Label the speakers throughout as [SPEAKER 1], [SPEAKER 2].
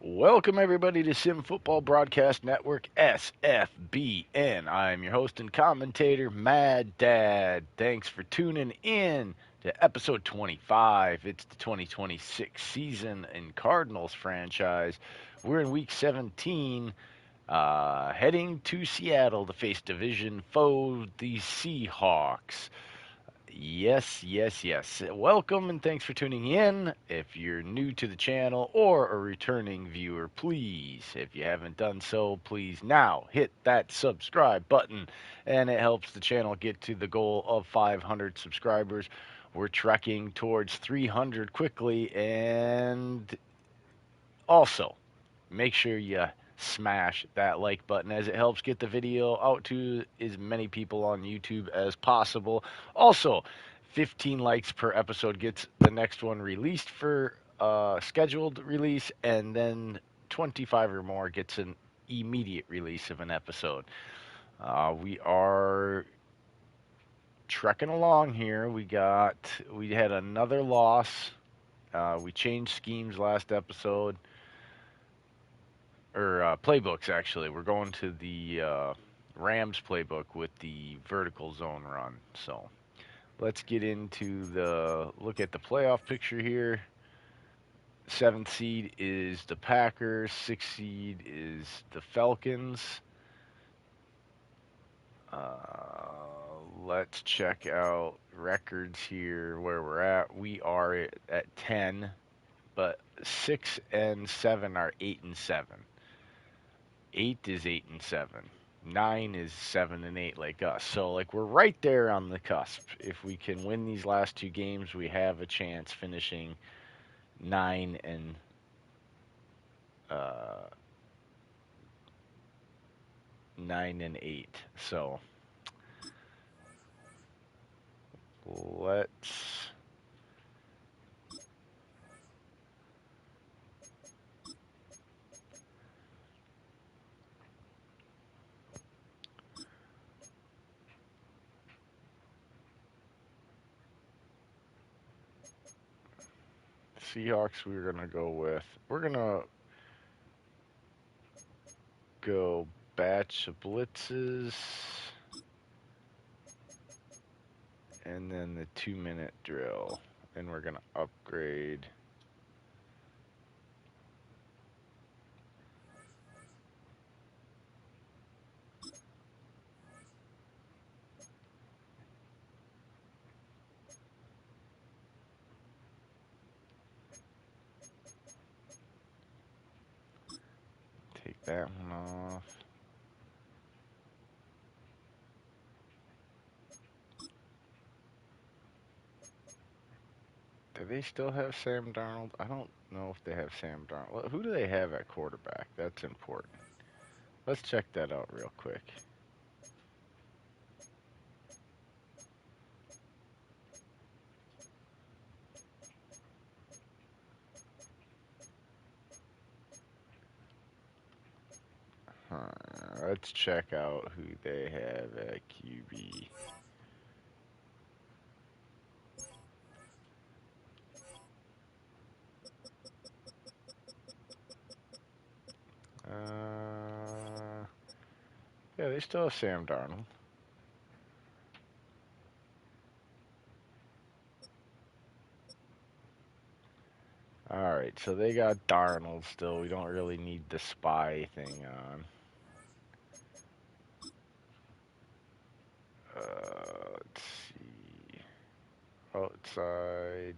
[SPEAKER 1] Welcome, everybody, to Sim Football Broadcast Network, SFBN. I'm your host and commentator, Mad Dad. Thanks for tuning in to episode 25. It's the 2026 season in Cardinals franchise. We're in week 17, heading to Seattle to face division foe, the Seahawks. Yes. Welcome and thanks for tuning in. If you're new to the channel or a returning viewer, please, if you haven't done so, please now hit that subscribe button, and it helps the channel get to the goal of 500 subscribers. We're trekking towards 300 quickly, and also make sure you smash that like button as it helps get the video out to as many people on YouTube as possible. Also, 15 likes per episode gets the next one released for scheduled release, and then 25 or more gets an immediate release of an episode. We are trekking along here. We had another loss. We changed schemes last episode, or playbooks actually. We're going to the Rams playbook with the vertical zone run. So let's get into the look at the playoff picture here. Seventh seed is the Packers. Sixth seed is the Falcons. Let's check out records here where we're at. We are at 10, but 6 and 7 are 8 and 7. 8 is 8 and 7. 9 is 7 and 8 like us. So like we're right there on the cusp. If we can win these last two games, we have a chance finishing 9 and uh, 9 and 8. So let's Seahawks we're gonna go with. We're gonna go batch of blitzes and then the 2-minute drill. And we're gonna upgrade. Take that one off. Do they still have Sam Darnold? I don't know if they have Sam Darnold. Well, who do they have at quarterback? That's important. Let's check that out real quick. Let's check out who they have at QB. Yeah, they still have Sam Darnold. Alright, so they got Darnold still. We don't really need the spy thing on. Let's see. Outside.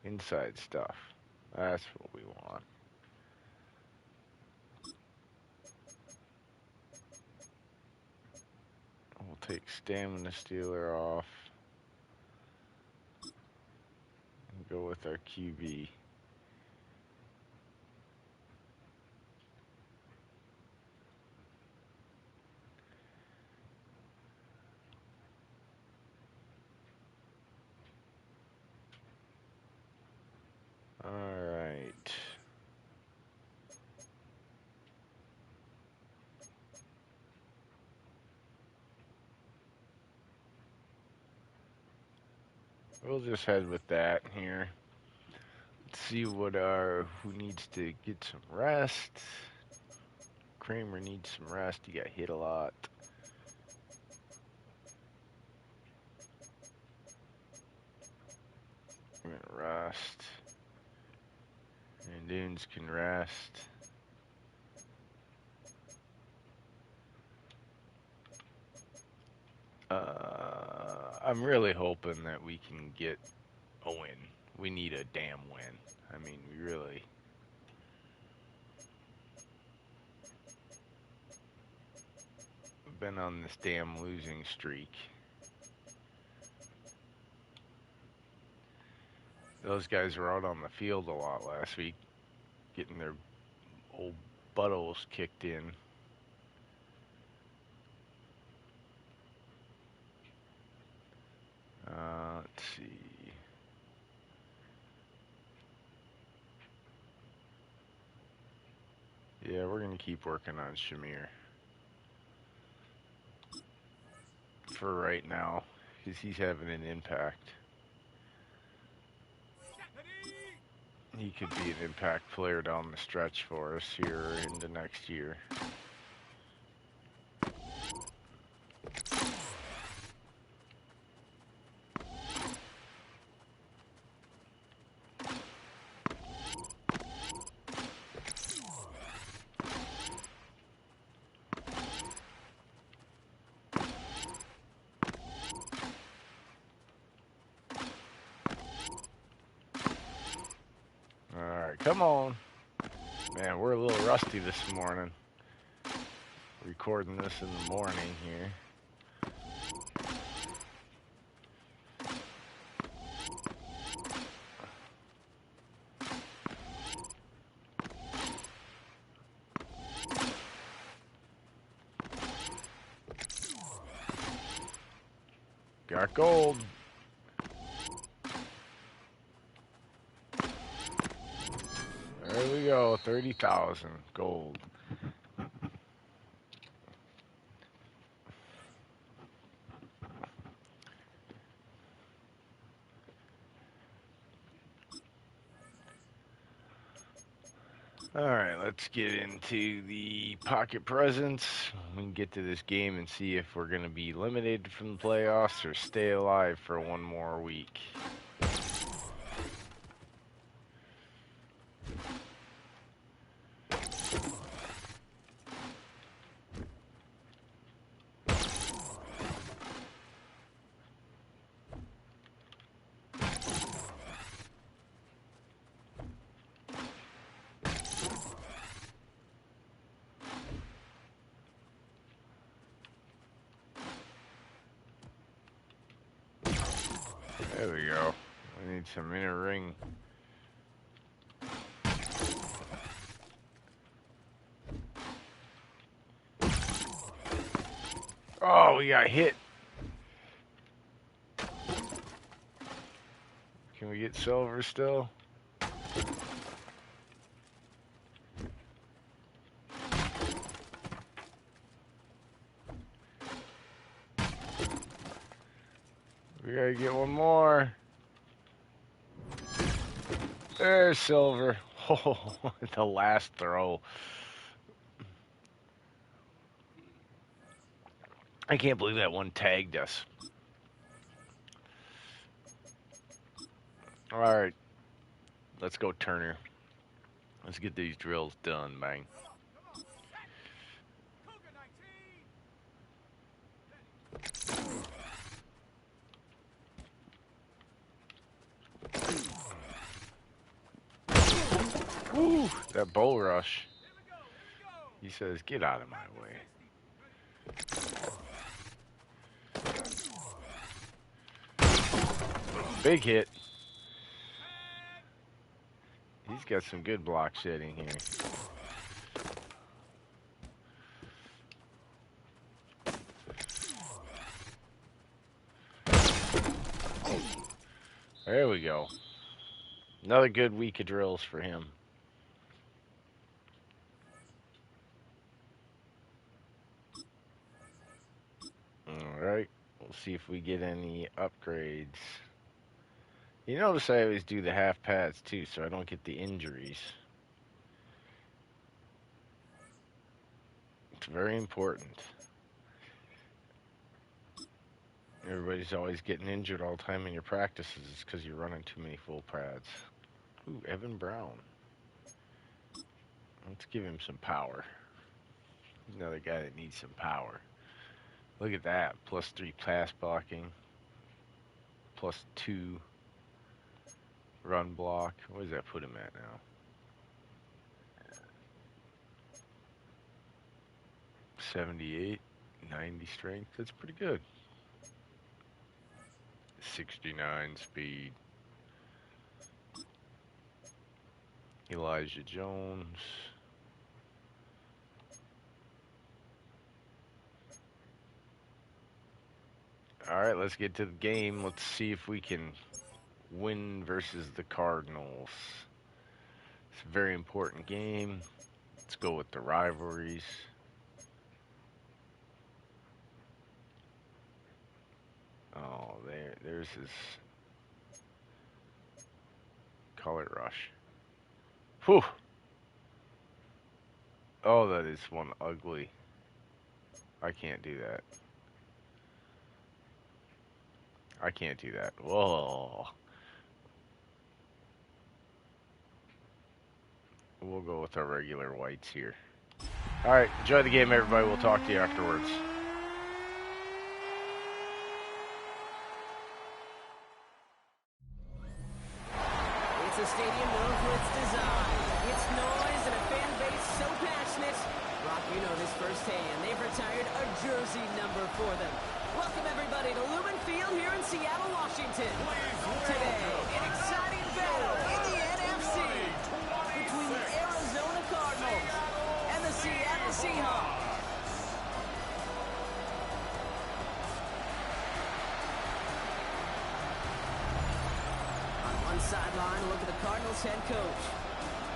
[SPEAKER 1] Inside stuff. That's what we want. We'll take Stamina Stealer off and go with our QB. we'll just head with that here. Let's see who needs to get some rest. Cramer needs some rest. He got hit a lot. I'm gonna rest. And Dunes can rest. I'm really hoping that we can get a win. We need a damn win. I mean, we really. Been on this damn losing streak. Those guys were out on the field a lot last week, getting their old buttholes kicked in. Let's see. Yeah, we're going to keep working on Shamir for right now because he's having an impact. He could be an impact player down the stretch for us here into next year. Alright, come on. Man, we're a little rusty this morning. Recording this in the morning here. Got gold. There we go, 30,000 gold. Alright, let's get into the pocket presents. We can get to this game and see if we're going to be eliminated from the playoffs or stay alive for one more week. There we go. I need some inner ring. Oh, we got hit. Can we get silver still? We gotta get one more. There's silver. Oh, the last throw. I can't believe that one tagged us. Alright. Let's go, Turner. Let's get these drills done, man. Woo, that bull rush. He says, get out of my way. Big hit. He's got some good block shedding here. There we go. Another good week of drills for him. Alright. We'll see if we get any upgrades. You notice I always do the half pads too, so I don't get the injuries. It's very important. Everybody's always getting injured all the time in your practices. It's because you're running too many full pads. Ooh, Evan Brown. Let's give him some power. Another guy that needs some power. Look at that. +3 pass blocking. +2 run block. What does that put him at now? 78, 90 strength. That's pretty good. 69 speed. Elijah Jones. All right, let's get to the game. Let's see if we can win versus the Cardinals. It's a very important game. Let's go with the rivalries. Oh, there's his color rush. Whew. Oh, that is one ugly. I can't do that. I can't do that. Whoa. We'll go with our regular whites here. All right, enjoy the game, everybody. We'll talk to you afterwards.
[SPEAKER 2] It's a stadium known for its design, its noise, and a fan base so passionate. Brock, you know this firsthand. They've retired a jersey number for them. Welcome, everybody, to Lumen Field here in Seattle, Washington. Today, an exciting battle in the NFC between the Arizona Cardinals and the Seattle Seahawks. On one sideline, look at the Cardinals head coach.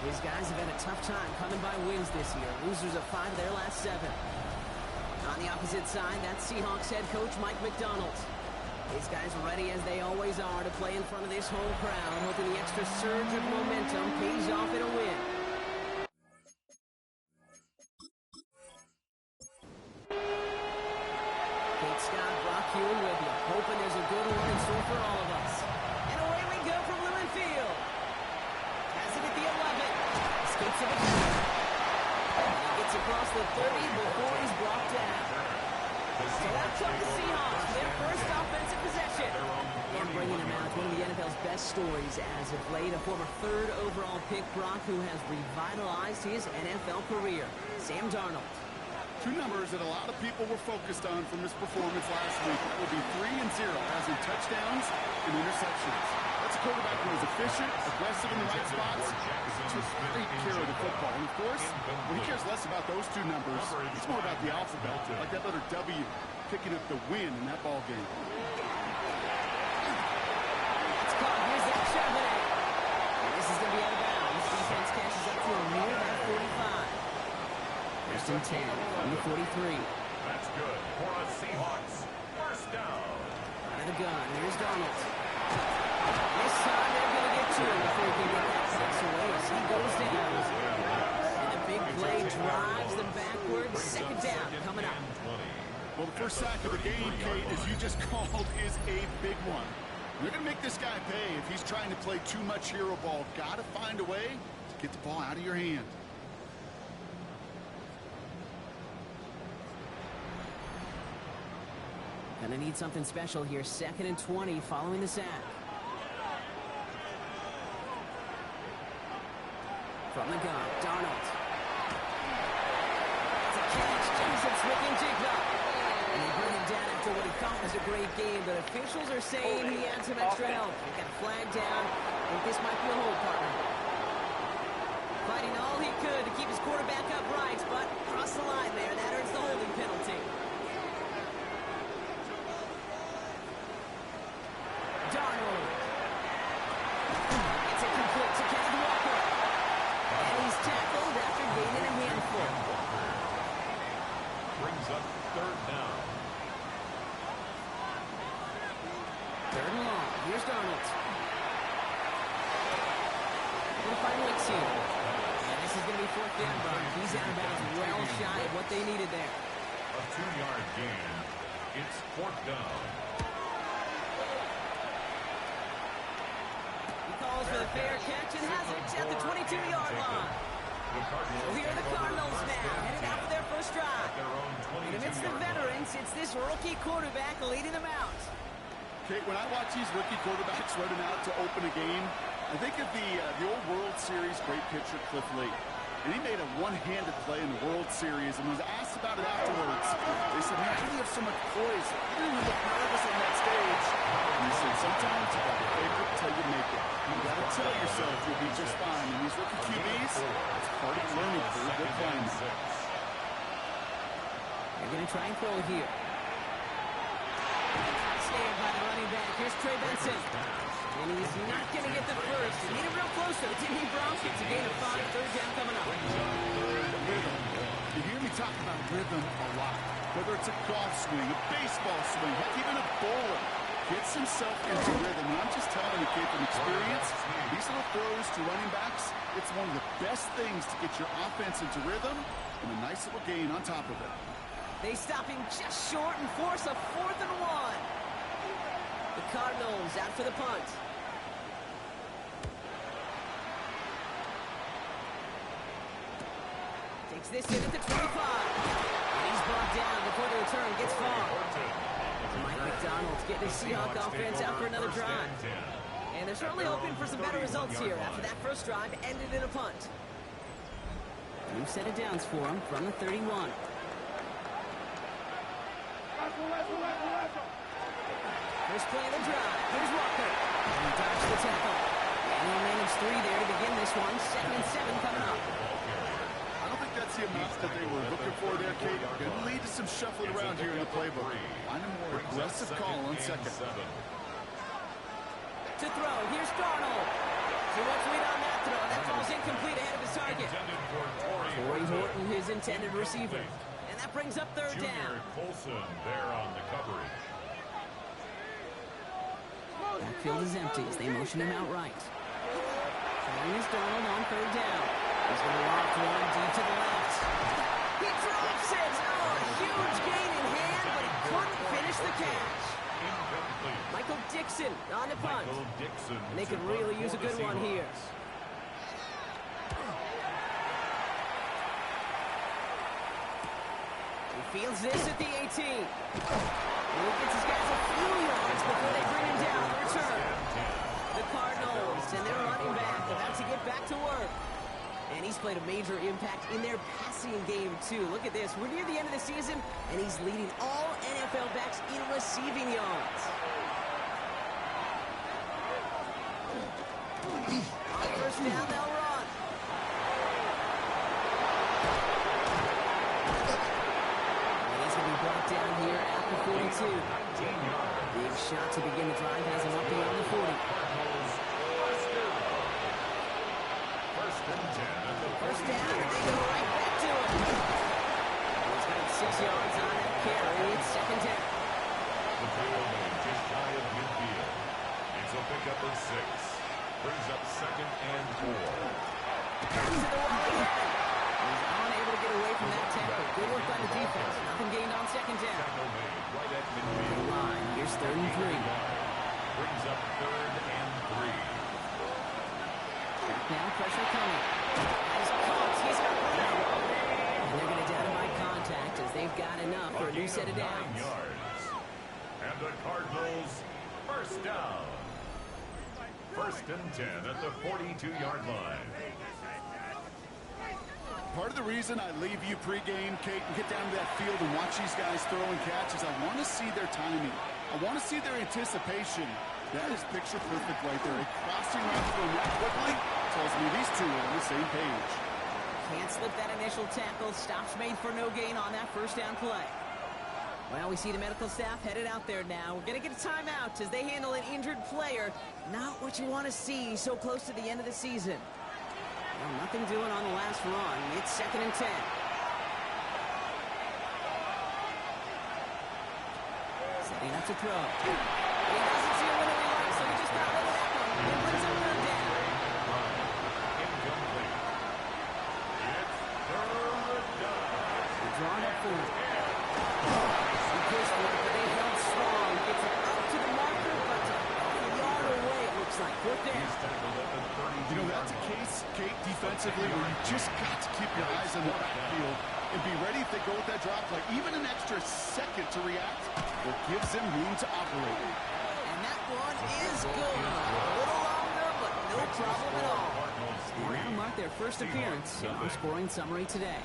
[SPEAKER 2] These guys have had a tough time coming by wins this year. Losers of 5 of their last 7. On the opposite side, that's Seahawks head coach Mike McDonald. These guys are ready as they always are to play in front of this home crowd, hoping the extra surge of momentum pays off in a win. Kate Scott, Brock Hewin with you, hoping there's a good one in store for all of us. And away we go from Lumen Field. Has it at the 11. Escapes it again. He gets across the 30 before he's brought down. So out come the Seahawks for their first offensive possession. And bringing him out, one of the NFL's best stories as of late, a former 3rd overall pick, Brock, who has revitalized his NFL career. Sam Darnold.
[SPEAKER 3] 2 numbers that a lot of people were focused on from his performance last week. That will be 3 and 0, as in touchdowns and interceptions. That's a quarterback who is efficient, aggressive in the right spots, took great care of the football. And of course, when he cares less about those 2 numbers, it's more about the alphabet, like that letter W, picking up the win in that ball game.
[SPEAKER 2] It's caught. Here's that Chevrolet. And this is going to be out of bounds. Defense catches up to him near that 45. First and 10 from the 43.
[SPEAKER 4] That's good for a Seahawks. First down.
[SPEAKER 2] Out of the gun. Here's Darnold. This time they're going to get to him before he can get that pass away as he goes down. And the big play drives them backwards. Second down coming up.
[SPEAKER 3] Well, the first sack of the game, Kate, as you just called, is a big one. You're going to make this guy pay if he's trying to play too much hero ball. Got to find a way to get the ball out of your hand.
[SPEAKER 2] Gonna need something special here. 2nd and 20 following the sack. From the gun, Darnold. It's a catch. Joseph Smith-Njigba. And they bring him down after what he thought was a great game, but officials are saying he had some extra help. He got flagged down. I think this might be a hold, partner. Fighting all he could to keep his quarterback upright, but across the line there, that earns the holding penalty. Darnold. It's incomplete to Kenneth Walker. And he's tackled after gaining a handful.
[SPEAKER 4] Brings up 3rd down.
[SPEAKER 2] 3rd and long. Here's Darnold. We'll find Wicks here. And this is going to be fourth down, Brock. He's out of bounds, well shy of what they needed there.
[SPEAKER 4] A 2-yard gain. It's fourth down.
[SPEAKER 2] He calls for the fair catch and has it at the 22-yard line. So here are the Cardinals now, headed out for their first drive. And amidst the veterans, it's this rookie quarterback leading them out.
[SPEAKER 3] Kate, when I watch these rookie quarterbacks running out to open a game, I think of the old World Series great pitcher Cliff Lee. And he made a one-handed play in the World Series and was asked about it afterwards. They said, man, how do you have so much poise? You didn't even look nervous on that stage. And he said, sometimes you got to fake it till you make it. You got to tell yourself you'll be just fine. And these rookie QBs, it's part of the learning curve. They're climbing.
[SPEAKER 2] They're going to try and throw here. Snared by the running back. Here's Trey Benson. And he's not going to get the first. He needed real close to the Timmy Broncos. It's a gain of 5, third down coming up.
[SPEAKER 3] Rhythm. You hear me talk about rhythm a lot. Whether it's a golf swing, a baseball swing, heck, even a bowler gets himself into rhythm. And I'm just telling you, kid, from experience, these little throws to running backs, it's one of the best things to get your offense into rhythm and a nice little gain on top of it.
[SPEAKER 2] They stop him just short and force a 4th and 1. The Cardinals out for the punt. Takes this in at the 25. And he's brought down before the return gets far. Mike McDonald's getting his Seahawks offense out for another drive. And they're certainly hoping for some better results here after that first drive ended in a punt. New set of downs for him from the 31. First play of the drive. Here's Walker. And he dodged the tackle. And he'll manage 3 there to begin this one. 2nd and 7 coming up.
[SPEAKER 3] I don't think that's the amount that they were looking for there, Kate. Going to lead to some shuffling around here in the playbook. Find a more aggressive call on second.
[SPEAKER 2] To throw. Here's Darnold. So let's read on that throw. That falls incomplete ahead of his target. Corey Horton, his intended receiver. And that brings up third down.
[SPEAKER 4] Colson there on the coverage.
[SPEAKER 2] Backfield is empty as they motion him out right. Throwing is Darnold on third down. He's going to loft one deep to the left. He drops it. Oh, a huge gain in hand, but he couldn't finish the catch. Michael Dixon on the punt. And they could really use a good one here. He fields this at the 18. He gets his guys a few yards before they bring him down on return. The Cardinals and their running back about to get back to work. And he's played a major impact in their passing game, too. Look at this. We're near the end of the season, and he's leading all NFL backs in receiving yards. On first down, they'll run. And he's going to be brought down here at the 42. Big shot to begin the drive has him up beyond the 40. First down, and they go right back to him. He's got 6 yards on that carry. It's second down.
[SPEAKER 4] The payload just shy of midfield. It's a pickup of 6. Brings up 2nd and 4.
[SPEAKER 2] Comes to the wall again. He's unable to get away from that tackle. Good work by the defense. Nothing gained on second down.
[SPEAKER 4] Right at midfield.
[SPEAKER 2] Line. Here's 3rd and 3.
[SPEAKER 4] Brings up 3rd and 3.
[SPEAKER 2] Now pressure coming. He's caught. He's got one out. And they're going to down him by contact as they've got enough for a new set of downs.
[SPEAKER 4] 9 yards. And the Cardinals first down. 1st and 10 at the 42-yard line.
[SPEAKER 3] Part of the reason I leave you pregame, Kate, and get down to that field and watch these guys throw and catch is I want to see their timing. I want to see their anticipation. That is picture perfect right there. A crossing route from that quickly tells me these two are on the same page.
[SPEAKER 2] Can't slip that initial tackle. Stops made for no gain on that first down play. Well, we see the medical staff headed out there now. We're going to get a timeout as they handle an injured player. Not what you want to see so close to the end of the season. Well, nothing doing on the last run. It's 2nd and 10. Setting up to throw. He doesn't see a winner he likes, so he just got rid of that one. It brings up third down. for him. He pushed for it, but they held strong. Gets it up to the marker, but a yard away, it looks like. Fourth down.
[SPEAKER 3] You know, that's a case, Kate, defensively, where you just got to keep your eyes on the backfield and be ready if they go with that drop play. Even an extra second to react, it gives them room to operate.
[SPEAKER 2] And that one is good. A little longer, but no problem at all. And that'll mark their first appearance in our scoring summary today.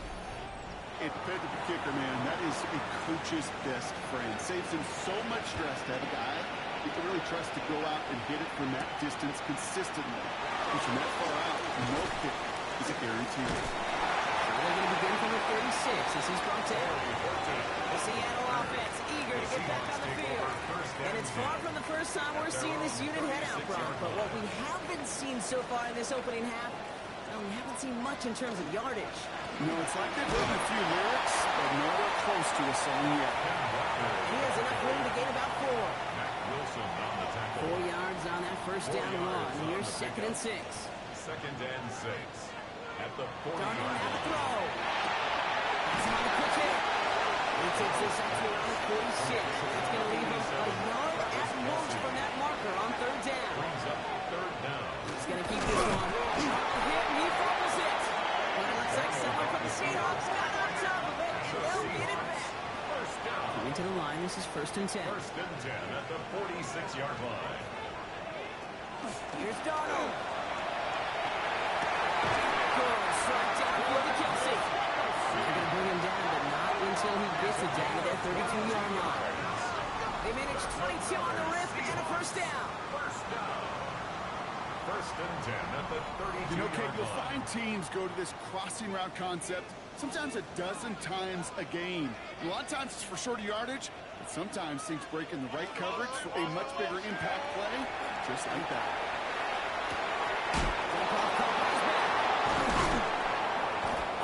[SPEAKER 3] It depends on the kicker, man. That is a coach's best friend. Saves him so much stress to have a guy you can really trust to go out and hit it from that distance consistently. Because from that far out, no kick is a guarantee.
[SPEAKER 2] They're going to begin from the 36 as he's brought down. The Seattle offense eager to get back on the field. And it's far from the first time we're seeing this unit head out, Brock. But what we haven't seen so far in this opening half, well, we haven't seen much in terms of yardage.
[SPEAKER 3] You know, it's like they've written a few lyrics, but nowhere close to a song yet.
[SPEAKER 2] He has enough room to gain about 4. 4 yards on that first down run. Here's 2nd and 6.
[SPEAKER 4] 2nd and 6. At the 40
[SPEAKER 2] Darnold
[SPEAKER 4] yard
[SPEAKER 2] now to
[SPEAKER 4] line.
[SPEAKER 2] throw. That's him on the quick hit. He takes this up to around the 46. That's going to leave him a yard at most from that marker on 3rd down.
[SPEAKER 4] Brings up 3rd down.
[SPEAKER 2] He's going to keep this one. Hit, and he fumbles it. But it looks like someone from the Seahawks got on top of it, and they'll get it back.
[SPEAKER 4] First down.
[SPEAKER 2] Coming to the line, this is 1st and 10.
[SPEAKER 4] 1st and 10 at the 46-yard line.
[SPEAKER 2] Here's Darnold. Good strike downfield to Kelsey. They're going to bring him down, but not until he gets it down to their 32-yard line. They managed 22 on the wrist and a first down.
[SPEAKER 4] First down. 1st and 10 at the 32-yard
[SPEAKER 3] You know, Kate, you'll
[SPEAKER 4] line.
[SPEAKER 3] find teams go to this crossing route concept sometimes a dozen times a game. A lot of times it's for shorter yardage, but sometimes things break in the right coverage for a much bigger impact play, just like that.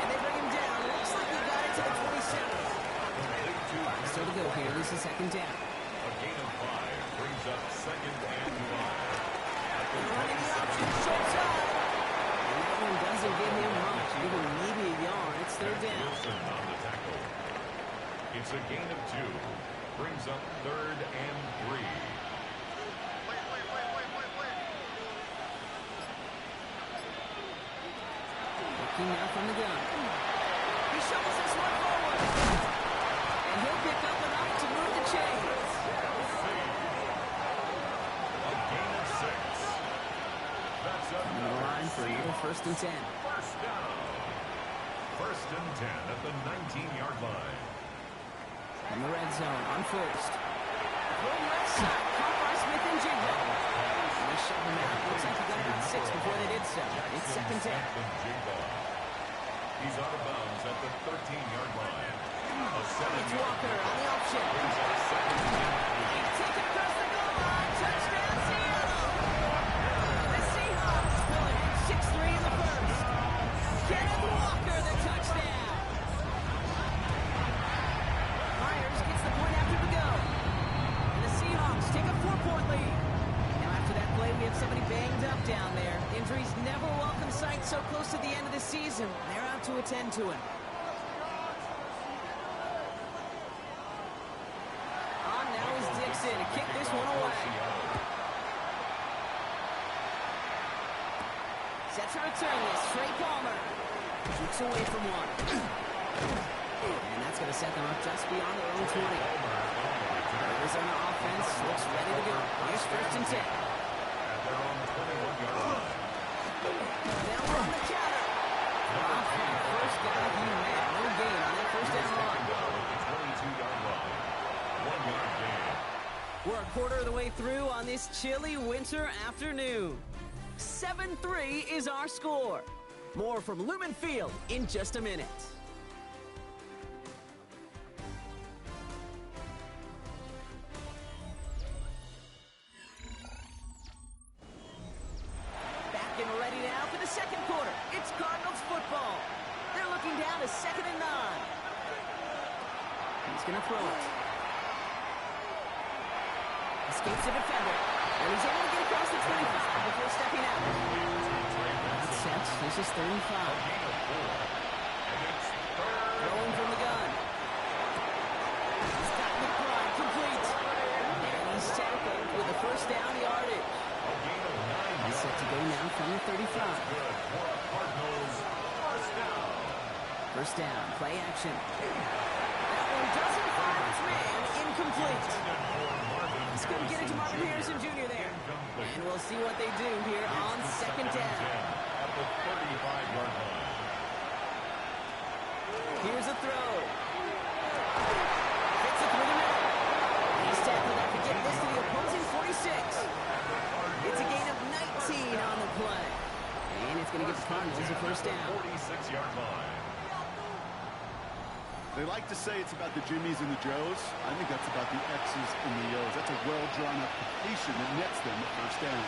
[SPEAKER 2] And they bring him down. Looks like he got it to the 27. Still to go here. This is 2nd down.
[SPEAKER 4] A gain of 5 brings up 2nd and 1.
[SPEAKER 2] Running the option, short side. And that one doesn't give him much, even maybe a yard. It's 3rd down.
[SPEAKER 4] Wilson on the tackle. It's a gain of 2. Brings up 3rd and 3.
[SPEAKER 2] Looking now from the gun. He shovels this one forward. And he'll pick up enough to move the chains.
[SPEAKER 4] A gain of 6. That's
[SPEAKER 2] On the
[SPEAKER 4] another
[SPEAKER 2] line for another 1st and 10.
[SPEAKER 4] first down. 1st and 10 at the 19-yard line.
[SPEAKER 2] In the red zone on 1st. Throw left side, caught by Smith and Jigba. And they shove him out. Looks like he got about 6 before they did so. It's 2nd 10.
[SPEAKER 4] He's out of bounds at the 13-yard line. A
[SPEAKER 2] It's
[SPEAKER 4] 7-yard
[SPEAKER 2] Walker on the option.
[SPEAKER 4] brings up 2nd and 3.
[SPEAKER 2] Take it across the goal line. Touchdown, Seattle. The Seahawks pull ahead 6-3 in the first. Kenneth Walker, the touchdown. Myers gets the point after the go. And the Seahawks take a 4-point lead. Now after that play, we have somebody banged up down there. Injuries never a welcome sight so close to the end of the season. They're out to attend to him. On now is Dixon to kick this one away. Set to return this. Trey Palmer shoots away from one. And that's going to set them up just beyond their own 20. Arizona offense looks ready to go. Here's 1st and 10.
[SPEAKER 4] At their own 21-yard line.
[SPEAKER 2] Now we're on the counter. First down, you man. No gain on that first down run.
[SPEAKER 4] Second down at the 22-yard line. 1-yard gain.
[SPEAKER 2] We're a quarter of the way through on this chilly winter afternoon. 7-3 is our score. More from Lumen Field in just a minute. Back and ready now for the second quarter. It's Cardinals football. They're looking down to 2nd and 9. He's going to throw it. Escapes the defender. And he's able to get across the 25 before stepping out. That's set. This is 35. Throwing from the gun. first down yardage.
[SPEAKER 4] A gain of 9
[SPEAKER 2] He's set to go now from the 35.
[SPEAKER 4] Good for a Cardinals first down.
[SPEAKER 2] First down, play action. That one doesn't find its man, incomplete. He's going to get it to Marvin Harrison Jr. there. And we'll see what they do here on second down.
[SPEAKER 4] At the 35-yard line.
[SPEAKER 2] Here's a throw. Fits it through the middle. He's tackled after getting this to the opposing 46. It's a gain of 19 on the play. And it's going to give the Cardinals a first down.
[SPEAKER 4] 46-yard line.
[SPEAKER 3] They like to say it's about the Jimmies and the Joes. I think that's about the X's and the O's. That's a well-drawn-up completion that nets them the first down.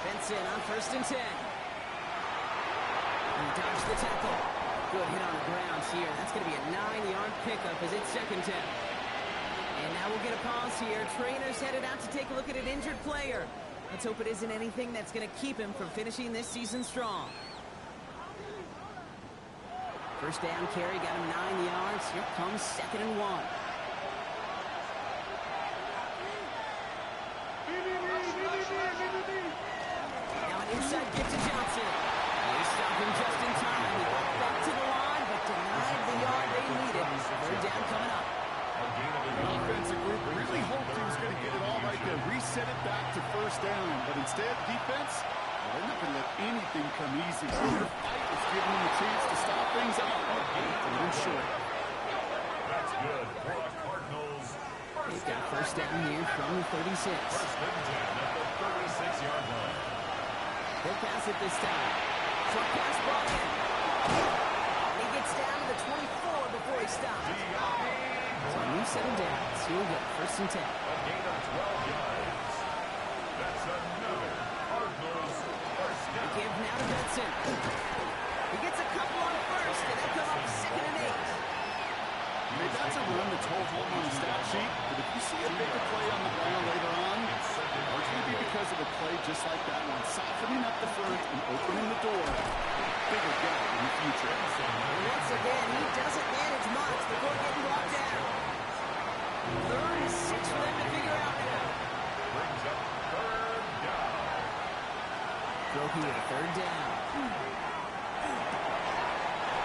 [SPEAKER 2] Benson on first and 10. And dodged the tackle. Good hit on the ground here. That's going to be a 9-yard pickup as it's second down. And now we'll get a pause here. Trainer's headed out to take a look at an injured player. Let's hope it isn't anything that's going to keep him from finishing this season strong. First down carry, got him 9 yards. Here comes second and 1. Now an inside get to Johnson. They stop him just in time. He got back to the line, but denied the yard they needed. Third down coming up.
[SPEAKER 3] The offensive group really hoped he was going to get it all right there, reset it back to first down. But instead, defense, they're not going to let anything come easy. So their fight was giving them a chance to stop things out. And then short.
[SPEAKER 4] That's good for the Cardinals.
[SPEAKER 2] They've got first down here from the 36.
[SPEAKER 4] First and 10 at the 36-yard line.
[SPEAKER 2] He'll pass it this time. Short pass brought in. And he gets down to the 24 before he stops. So a new set of downs. He'll get first and 10.
[SPEAKER 4] A gain of 12 yards. That's another Cardinals first
[SPEAKER 2] They
[SPEAKER 4] down.
[SPEAKER 2] give now to Benson. He gets a couple on first, and they come up second and 8.
[SPEAKER 3] Hey, that's a run that's hold home on the stat sheet, but if you see a bigger play on the ground later on, it's going to be because of a play just like that one, softening up the front and opening the door. Bigger gap in the future.
[SPEAKER 2] And once again, he doesn't manage much before getting brought down. Third and 6 for them to figure out now.
[SPEAKER 4] Brings up third down.
[SPEAKER 2] Throw here, third down.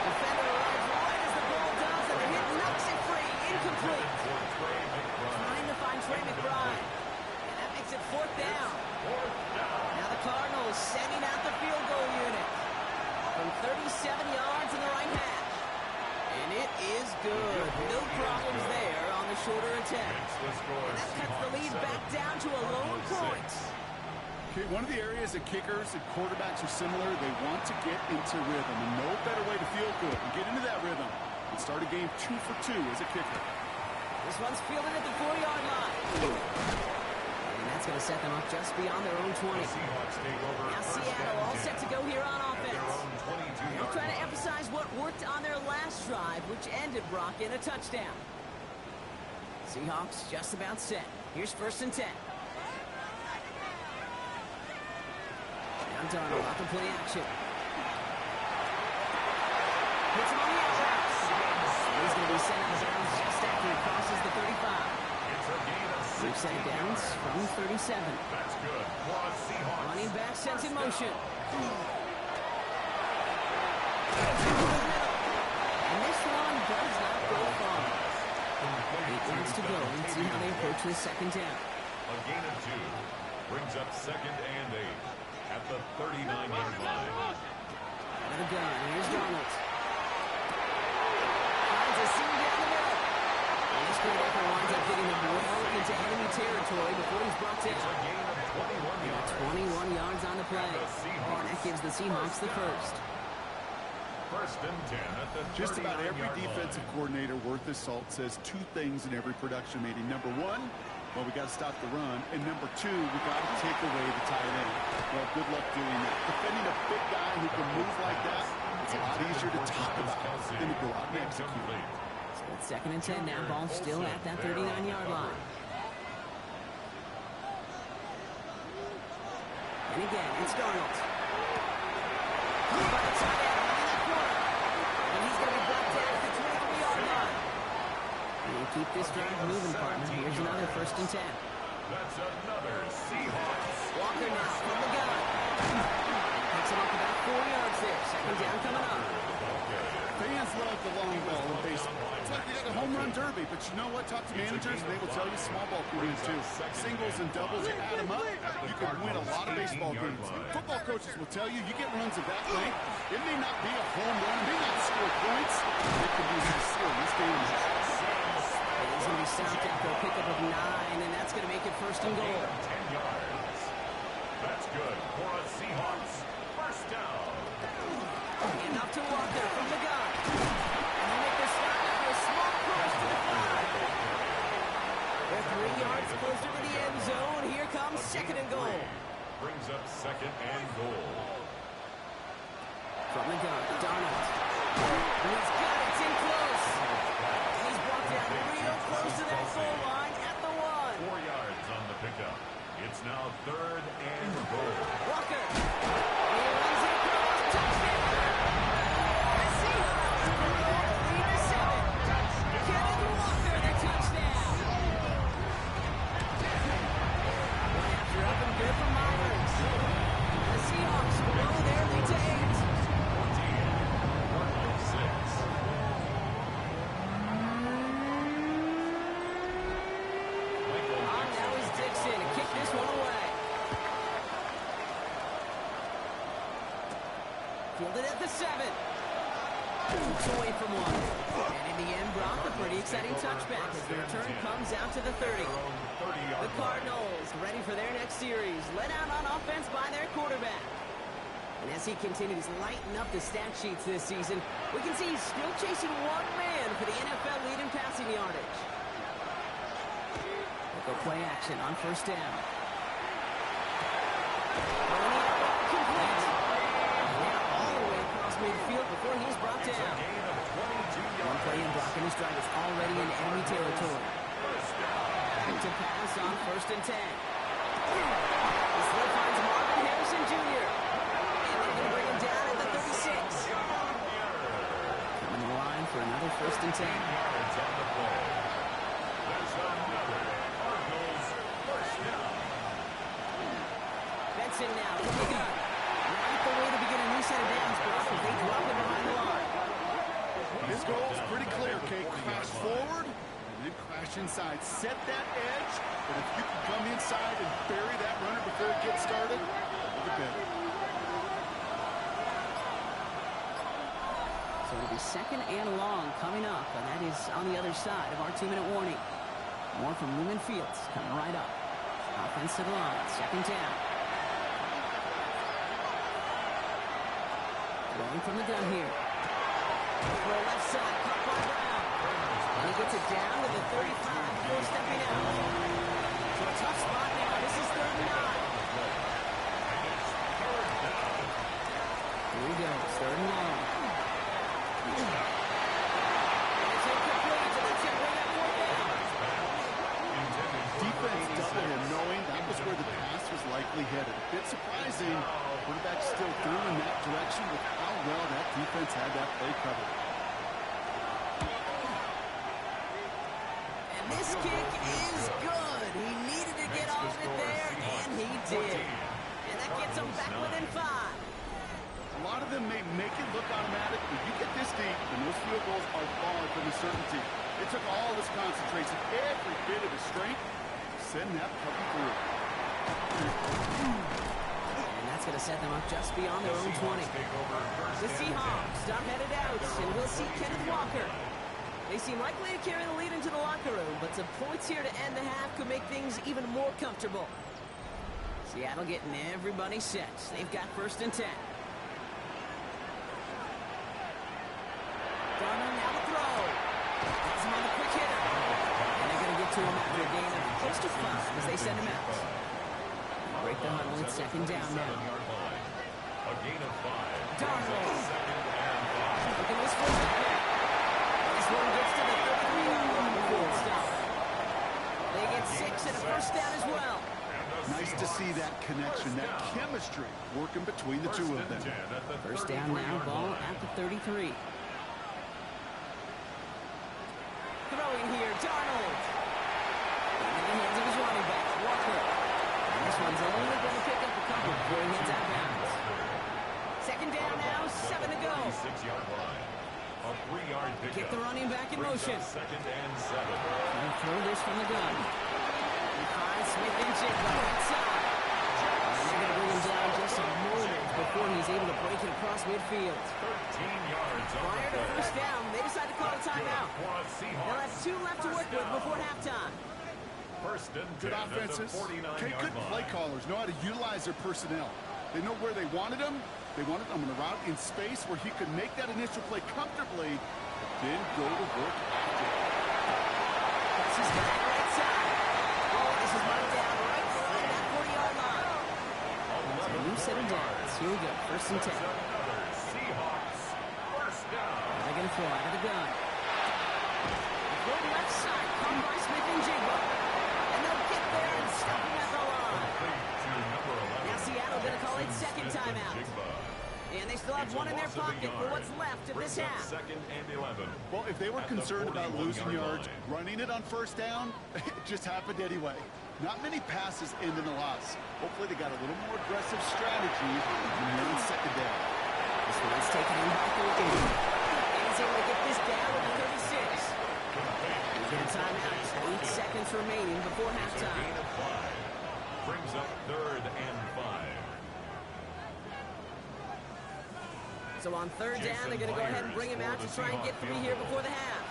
[SPEAKER 2] Defender arrives right as the ball does, and the hit knocks it free. Incomplete.
[SPEAKER 4] For Trey McBride.
[SPEAKER 2] Trying to find Trey McBride. And that makes it fourth down.
[SPEAKER 4] Fourth down.
[SPEAKER 2] Now the Cardinals sending out the field goal unit from 37 yards in the right half. And it is good. No problems there on the shorter attempt.
[SPEAKER 4] The score.
[SPEAKER 2] And that cuts the lead back down to a lone point.
[SPEAKER 3] Okay, one of the areas that kickers and quarterbacks are similar, they want to get into rhythm, and no better way to feel good and get into that rhythm and start a game 2 for 2 as a kicker.
[SPEAKER 2] This one's fielded at the 4-yard line. And that's going to set them up just beyond their own 20.
[SPEAKER 4] Seahawks take over.
[SPEAKER 2] Now
[SPEAKER 4] first
[SPEAKER 2] Seattle
[SPEAKER 4] and
[SPEAKER 2] all
[SPEAKER 4] 10
[SPEAKER 2] set to go here on
[SPEAKER 4] at their
[SPEAKER 2] offense.
[SPEAKER 4] own 22-yard
[SPEAKER 2] They'll try to
[SPEAKER 4] line.
[SPEAKER 2] emphasize what worked on their last drive, which ended Brock in a touchdown. Seahawks just about set. Here's first and 10. Now Darnold off the play action. Hits him on the outside. He's going to be sent out of bounds just after he crosses the 35.
[SPEAKER 4] It's a gain of
[SPEAKER 2] We've
[SPEAKER 4] 16
[SPEAKER 2] set downs
[SPEAKER 4] yards.
[SPEAKER 2] from 37.
[SPEAKER 4] That's good for the Seahawks.
[SPEAKER 2] Running back sends in motion. And this one does not go far. 8 yards to go. Let's see how they approach this second down.
[SPEAKER 4] A gain of 2 brings up second and 8 at the 39-yard line.
[SPEAKER 2] Out of the gun. Here's Darnold. Finds a seam down the middle. And this quarterback winds up getting him well into enemy territory before he's brought
[SPEAKER 4] It's a
[SPEAKER 2] down.
[SPEAKER 4] gain of 21 yards.
[SPEAKER 2] 21 yards on the play. And that gives the Seahawks the first.
[SPEAKER 4] First and 10 at the
[SPEAKER 3] Just about every
[SPEAKER 4] 39-yard
[SPEAKER 3] defensive
[SPEAKER 4] line.
[SPEAKER 3] coordinator worth his salt says 2 things in every production meeting. Number 1, well, we got to stop the run. And number 2, we got to take away the tight end. Well, good luck doing that. Defending a big guy who can move like that, it's a lot easier to talk about than to go out and execute.
[SPEAKER 4] Incomplete.
[SPEAKER 2] So it's second and 10 now. Ball still at that 39-yard line. And again, it's Darnold. By the tight end, in that corner. And he's going to be brought down at the 23-yard line. keep this drive moving, partner. Here's another 1st and 10.
[SPEAKER 4] That's another Seahawks.
[SPEAKER 2] Walker now from the gun. Picks him up about 4 yards there. 2nd down coming up.
[SPEAKER 3] Fans love the long ball in baseball. It's like they got a home run derby, but you know what? Talk to managers, and they will tell you small ball can win too. Singles and doubles, you add them up, you can win a lot of baseball games. Football coaches will tell you, you get runs of that length, it may not be a home run, it may not score points, it could be a serious damage.
[SPEAKER 2] He's going to be stopped after a pickup of 9, and that's going to make it 1st and goal.
[SPEAKER 4] 10 yards. That's good for a Seahawks 1st down.
[SPEAKER 2] Enough to Walker from the gun. And they make the stop after a small cross to the 5. They're 3 yards closer to the end zone. Here comes 2nd and goal.
[SPEAKER 4] Brings up 2nd and goal.
[SPEAKER 2] From the gun, Darnold. And he's got it. It's in close. And he's brought down real close to that goal line at the 1.
[SPEAKER 4] 4 yards on the pickup. It's now 3rd and goal.
[SPEAKER 2] Walker. He runs it across. Touchdown. The Seahawks grow the lead to 7. Kenneth Walker, the touchdown. One after up and good for Myers. The Seahawks grow their lead to 8.
[SPEAKER 4] 6.
[SPEAKER 2] Now is Dixon to kick this one away. Fielded at the 7. It's away from 1. And in the end, Brock, a pretty exciting touchback as the return comes out to the 30. The Cardinals ready for their next series, led out on offense by their quarterback. And as he continues lighting up the stat sheets this season, we can see he's still chasing 1 man for the NFL lead in passing yardage. Go play action on 1st down. Complete. Now all the way across midfield before he's brought down. One play in blocking his drive is already in enemy territory. To pass on 1st and 10. This throw finds Marvin Harrison Jr. And they're going to bring him down at the 36. Coming in line for another 1st and 10. Benson now from the gun. Not the way to begin a new set of downs, Brock, as they drop it behind the line.
[SPEAKER 3] His goal is pretty clear, Kate. Crash forward, and then crash inside. Set that edge, but if you can come inside and bury that runner before it gets started, the better.
[SPEAKER 2] So it'll be 2nd and long coming up, and that is on the other side of our 2-minute warning. More from Lumen Fields coming right up. Offensive line, 2nd down. Going from the gun here. For a left side, caught by Brown. And he gets it down to the 35 before stepping out. So a tough spot now. This is 3rd and 9. Here we go, 3rd and long. It's incomplete, so that's it. Bring that 4th down.
[SPEAKER 3] Defense doubled him, knowing that was where the pass was likely headed. A bit surprising. Quarterback still threw in that direction with how well that defense had that play covered.
[SPEAKER 2] And this kick is good. He needed to get off it there, and he did. And that gets him back within 5.
[SPEAKER 3] A lot of them may make it look automatic, but you get this deep, and those field goals are far from a certainty. It took all his concentration, every bit of his strength, to send that puppy through.
[SPEAKER 2] And that's going to set them up just beyond their own 20. The Seahawks stop headed out, and we'll see Kenneth Walker. They seem likely to carry the lead into the locker room, but some points here to end the half could make things even more comfortable. Seattle getting everybody set. They've got 1st and 10. Darnold now to throw. Has him on the quick hitter. And they're going to get to him after a gain of close to 5 as they send him out. Break the huddle. It's 2nd down now.
[SPEAKER 4] A gain of 5.
[SPEAKER 2] Darnold.
[SPEAKER 4] 2nd and 5.
[SPEAKER 2] Look at this one. This one gets to the 33-yard line before it's stopped. They get 6 and a 1st down as well.
[SPEAKER 3] Nice to see that connection, that chemistry working between the two of them.
[SPEAKER 2] 1st down now, ball at the 33. Throwing here, Darnold. In the hands of his running back, Walker. And this one's only going to pick up a couple before he heads out of bounds. Second down now, 7 to go.
[SPEAKER 4] 6-yard line. A 3-yard pickup.
[SPEAKER 2] Get the running back in motion.
[SPEAKER 4] Second and 7.
[SPEAKER 2] And throw this from the gun. He finds Smith and Jigba right side. And they're going to bring him down just a moment before he's able to break it across midfield.
[SPEAKER 4] 13 yards on
[SPEAKER 2] Prior to first down, they decide to call a timeout. They'll have 2 left to work with before halftime.
[SPEAKER 4] First and 10
[SPEAKER 3] Good
[SPEAKER 4] at the
[SPEAKER 3] offenses.
[SPEAKER 4] 49-yard
[SPEAKER 3] Good play
[SPEAKER 4] line.
[SPEAKER 3] callers know how to utilize their personnel. They know where they wanted him. They wanted him on the route in space where he could make that initial play comfortably, then go to work.
[SPEAKER 2] This is back right side. Oh, this is run down right behind that 40-yard line. So new set of downs. Here we go. First and 10.
[SPEAKER 4] Another Seahawks. First down.
[SPEAKER 2] They're going to throw out of the gun. Go left side. Come by Smith and Jigba. And they'll get there and stop him at the line.
[SPEAKER 4] To number 11.
[SPEAKER 2] Now Seattle going to call it second timeout.
[SPEAKER 4] Jigba.
[SPEAKER 2] And they still have 1 in their pocket for what's left of this half.
[SPEAKER 4] Second and 11.
[SPEAKER 3] Well, if they were concerned about losing yards, running it on first down, it just happened anyway. Not many passes end in a loss. Hopefully they got a little more aggressive strategy when they're on second down.
[SPEAKER 2] This one's taken in by 14. And he's able to get this down with a 36. We get a timeout. 8 seconds remaining before halftime.
[SPEAKER 4] Gain of 5. Brings up third and 5.
[SPEAKER 2] So on third down, they're going to go ahead and bring him out to try and get 3 here before the half.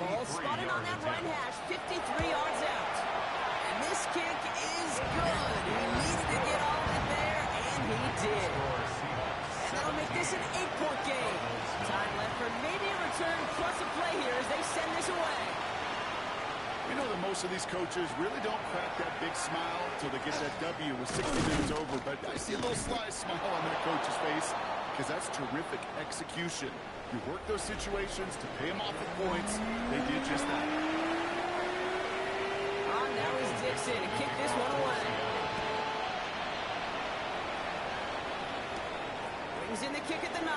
[SPEAKER 2] Ball spotted on that right hash, 53 yards out. And this kick is good. He needed to get all of it there, and he did. And that'll make this an 8-point game. Time left for maybe a return plus a play here as they send this away.
[SPEAKER 3] You know that most of these coaches really don't crack that big smile until they get that W with 60 minutes over, but I see a little sly smile on that coach's face because that's terrific execution. You work those situations to pay them off with points. They did just that.
[SPEAKER 2] On now is Dixon to kick this one away. Brings in the kick at the 9.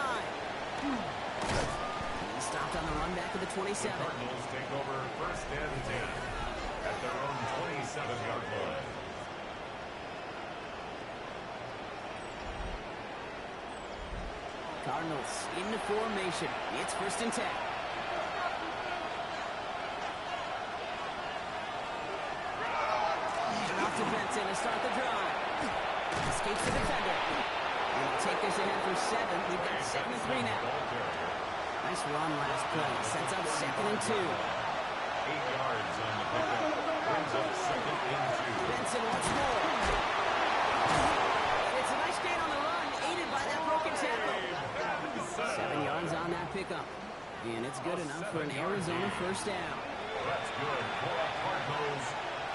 [SPEAKER 2] He stopped on the run back of the 27.
[SPEAKER 4] Cardinals take over first and 10 at their own 27-yard line.
[SPEAKER 2] Cardinals into formation. It's first and 10. And off to Benson to start the drive. Escapes the defender. We'll take this ahead for 7. We've got 2nd and 3 now. Nice run last play. Sets up 2nd and 2.
[SPEAKER 4] 8 yards on the pickup. Brings up 2nd and 2.
[SPEAKER 2] Benson once more. And it's a nice gain on the run, aided by that broken tackle. 7 yards on that pickup. And it's good enough for an Arizona first down.
[SPEAKER 4] That's good for a Cardinals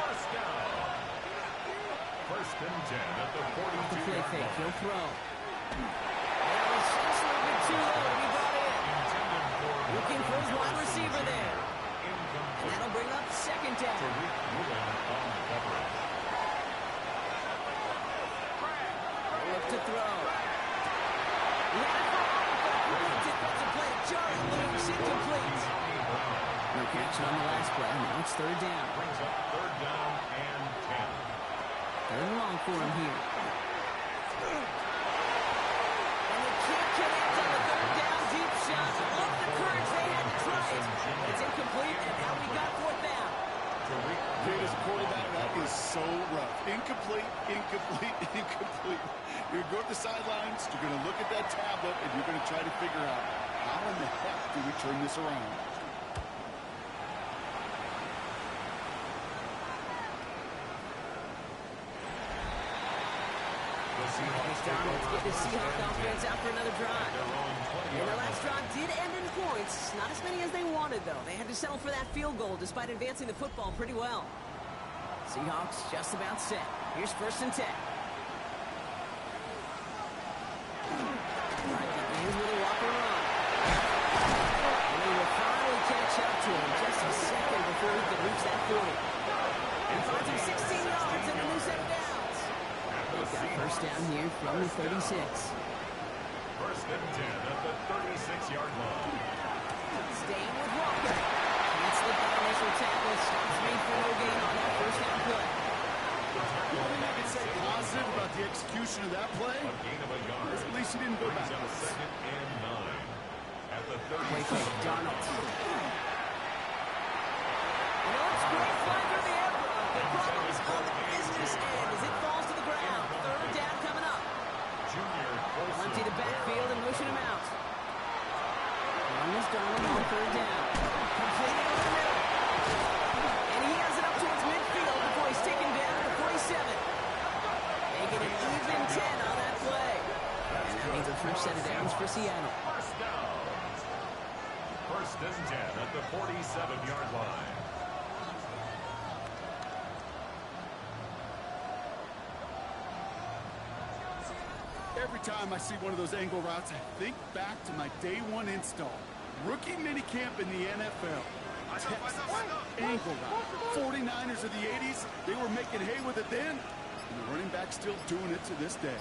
[SPEAKER 4] first down. First and 10 at the
[SPEAKER 2] Off the play
[SPEAKER 4] 42-yard
[SPEAKER 2] fake,
[SPEAKER 4] line.
[SPEAKER 2] he'll throw. That was just a little bit too low to be brought in.
[SPEAKER 4] Intended for
[SPEAKER 2] Looking for his wide receiver there. And
[SPEAKER 4] incomplete.
[SPEAKER 2] that'll bring up second down.
[SPEAKER 4] Tariq Woolen on coverage.
[SPEAKER 2] Look to throw. Defensive play. Charlie Lewis incomplete. No catch on the last play. Now it's third down.
[SPEAKER 4] Brings up third down and 10.
[SPEAKER 2] Third and long for him here. And the kick connects on the third down deep shot. Love the courage they had to try it. It's incomplete, and now we got fourth down.
[SPEAKER 3] Kid, as a quarterback, that is so rough. Incomplete, incomplete, incomplete. You're going to go to the sidelines, you're going to look at that tablet, and you're going to try to figure out how in the heck do we turn this around.
[SPEAKER 2] Donald's get the Seahawks offense out for another drive. And their last drive did end in points. Not as many as they wanted, though. They had to settle for that field goal despite advancing the football pretty well. Seahawks just about set. Here's first and 10. Right begins with a walker run. And they will finally catch up to him just a second before he could reach that 40. And finds him 16 yards and a new set of downs. They've got first down here from the 36.
[SPEAKER 4] First and 10 at the 36-yard line.
[SPEAKER 2] Staying with Walker. Can't slip that initial tackle.
[SPEAKER 3] he didn't go
[SPEAKER 4] Brings
[SPEAKER 3] back.
[SPEAKER 4] up second and 9 at the 30.
[SPEAKER 2] Play fake, Darnold. It's great fly through the air. The problem's on the business end as it falls to the ground. Third down coming up. They'll empty the backfield and motion him out. Run is Darnold on third down. Completed over the middle. And he has it up towards midfield before he's taken down at the 47. Making it even 10 on that play. And that means a fresh set of downs for Seattle.
[SPEAKER 4] First down. First and 10 at the 47-yard line.
[SPEAKER 3] Every time I see one of those angle routes, I think back to my day one install. Rookie minicamp in the NFL. Texas, angle route. 49ers of the 80s, they were making hay with it then, and the running back's still doing it to this day.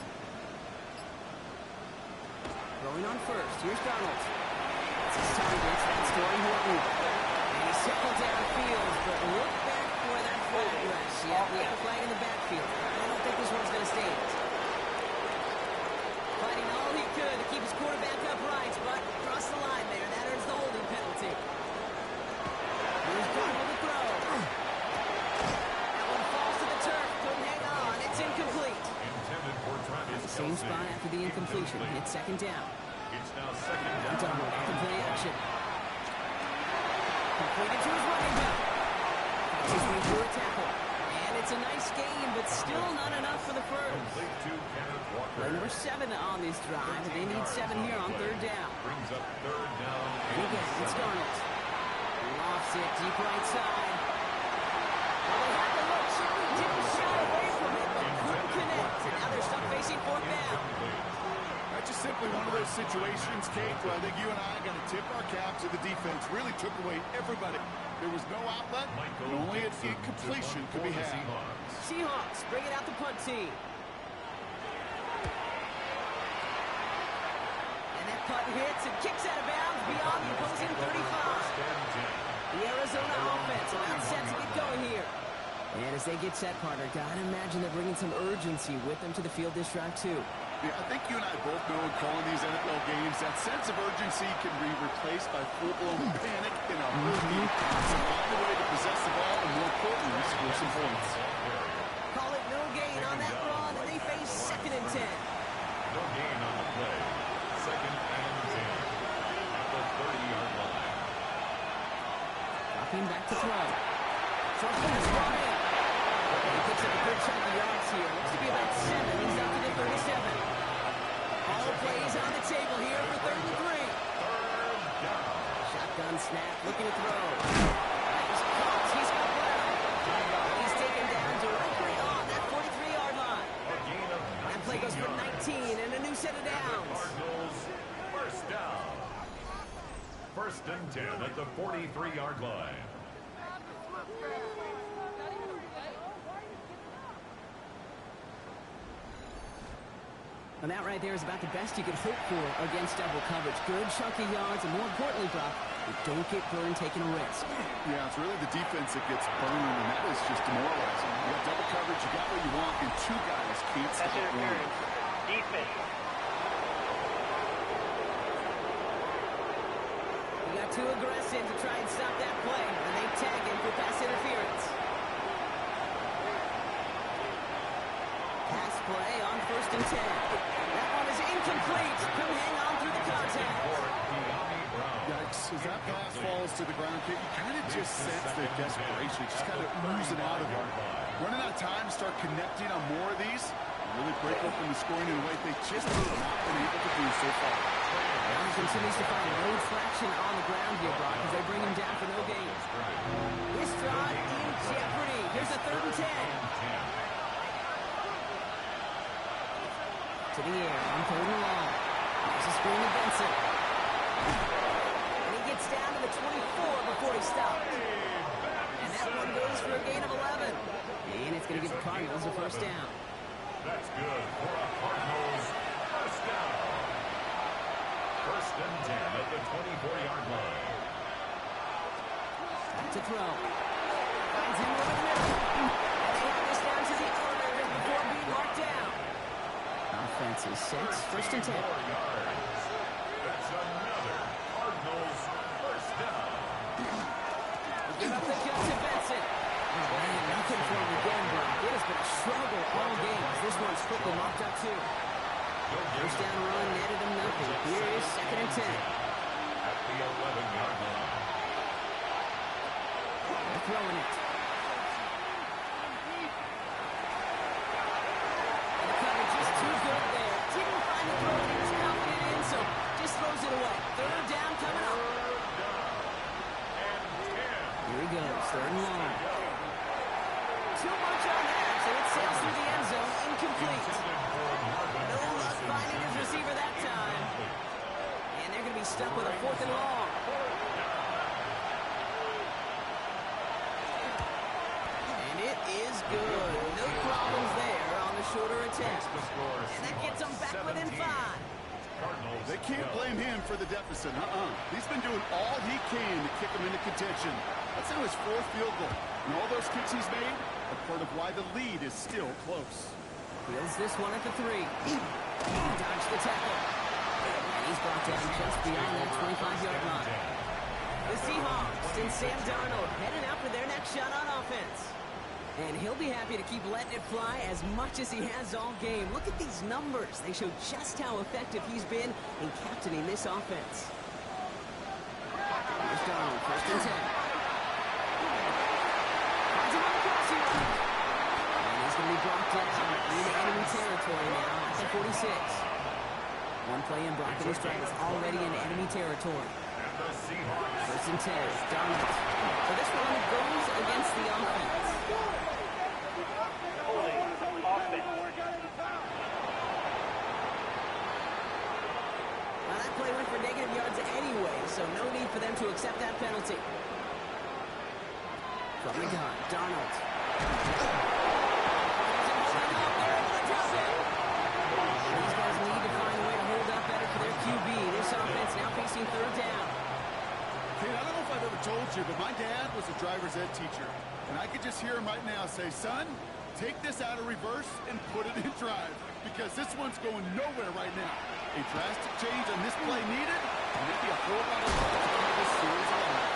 [SPEAKER 2] Throwing on first. Here's Donald. It's his target. That's Torrey Horton. And he's circled downfield, but look back for that flag rush. Yeah, we have a flag in the backfield. I don't think this one's going to stand. Fighting all he could to keep his quarterback upright, but across the line there. That earns the holding penalty. Here's Donald to throw. That one falls to the turf. Couldn't hang on. It's incomplete.
[SPEAKER 4] Intended for Travis
[SPEAKER 2] Same
[SPEAKER 4] Kelce.
[SPEAKER 2] spot after the incompletion. It's second down.
[SPEAKER 4] It's now second down.
[SPEAKER 2] Donald after play action. Completed to his running back. Catches me through a tackle. And it's a nice game, but still not enough for the first.
[SPEAKER 4] Complete to Kenneth Walker.
[SPEAKER 2] Play number 7 on this drive, and they need 7 here on third down.
[SPEAKER 4] Brings up third down.
[SPEAKER 2] And again, it's Darnold. Lofts it deep right side. Well, they had the look, certainly didn't shy away from it, but couldn't connect. And now they're stuck facing fourth down.
[SPEAKER 3] That's just simply one of those situations, Kate, where I think you and I got to tip our cap to the defense. Really took away everybody. There was no outlet, and only an incompletion could be had.
[SPEAKER 2] Seahawks bring it out the punt team. And that punt hits and kicks out of bounds beyond the opposing 35. The Arizona offense about set to get going here. And as they get set, partner, gotta imagine they're bringing some urgency with them to the field this drive, too.
[SPEAKER 3] Yeah, I think you and I both know in calling these NFL games, that sense of urgency can be replaced by full-blown panic in a hurry to find a way to possess the ball and, more importantly, score some points.
[SPEAKER 2] Call it no gain on that run, and they face second and 10.
[SPEAKER 4] No gain on the play. Second and 10 at the 30-yard line.
[SPEAKER 2] Dropping back to throw. Trusting is brought in. He picks up a good chunk of yards here. Looks to be about 7. He's up to the 37. All plays on the table here for third and 3.
[SPEAKER 4] Third down.
[SPEAKER 2] Shotgun snap, looking to throw. He's caught. He's got one. He's taken down directly on that 43-yard line.
[SPEAKER 4] A gain of 19
[SPEAKER 2] That play goes for 19 and a new set of downs.
[SPEAKER 4] Cardinals first down. First and 10 at the 43-yard line.
[SPEAKER 2] And that right there is about the best you could hope for against double coverage. Good chunky yards, and more importantly, Brock, you don't get burned taking a risk.
[SPEAKER 3] Yeah, it's really the defense that gets burned, and that is just demoralizing. You got double coverage, you got what you want, and two guys can't stop one.
[SPEAKER 5] Defense.
[SPEAKER 2] He got too aggressive to try and stop that play, and they tag him for pass interference. Pass play on first and 10. That one is incomplete. Couldn't hang on through the contact.
[SPEAKER 3] Yikes, as that pass falls to the ground, you kind of just sense their desperation, just kind of oozing out of them. Running out of time to start connecting on more of these, really break open the scoring in a way they just have not been able to do so far.
[SPEAKER 2] And he continues to find no traction on the ground here, Brock, as they bring him down for no gain. This drive in jeopardy. Here's a third and 10. To the air on third and long. There's a screen to Benson. And he gets down to the 24 before he stops. And that one goes for a gain of 11. And it's going to give the Cardinals a first down.
[SPEAKER 4] That's good for a Cardinals first down. First and 10 at the 24-yard line.
[SPEAKER 2] Back to throw. Finds him over the middle. And they have this down to the corner before being marked down. offense is set. First and 10.
[SPEAKER 4] That's another Cardinals first down.
[SPEAKER 2] Give up the kick to Benson. Oh, man, nothing for him again, but it has been a struggle all game. This one's quickly mocked up, too. First down run, netted him nothing. Here is second and 10.
[SPEAKER 4] At the 11-yard line.
[SPEAKER 2] They're throwing it. And the coverage is too good there. Didn't find the throw he was confident in, so just throws it away. Third down coming up. Here he goes, third and long. Too much on that, so it sails through the end zone, incomplete. No luck finding his receiver that time. And they're going to be stuck with a fourth and long. And it is good. No problems there on the shorter attempt. And that gets them back within 5.
[SPEAKER 3] They can't blame him for the deficit. He's been doing all he can to kick them into contention. That's now his 4th field goal. And all those kicks he's made are part of why the lead is still close.
[SPEAKER 2] Fields this one at the 3. Dodged the tackle. And he's brought down just beyond that 25-yard line. The Seahawks and Sam Darnold heading out for their next shot on offense. And he'll be happy to keep letting it fly as much as he has all game. Look at these numbers. They show just how effective he's been in captaining this offense. Here's Darnold, first and 10. Finds him on the cross here. And he's going to be brought down in enemy territory now at the 46. One play in, Brock, and his drive is already in enemy territory. First and 10, Darnold. So this one goes against the offense. Well, that play went for negative yards anyway, so no need for them to accept that penalty. From the gun, Darnold. These guys need to find a way to hold up better for their QB. This offense now facing third down.
[SPEAKER 3] Hey, I don't know if I've ever told you, but my dad was a driver's ed teacher. And I could just hear him right now say, son, take this out of reverse and put it in drive. Because this one's going nowhere right now. A drastic change on this play needed, and maybe a whole lot of this series alive.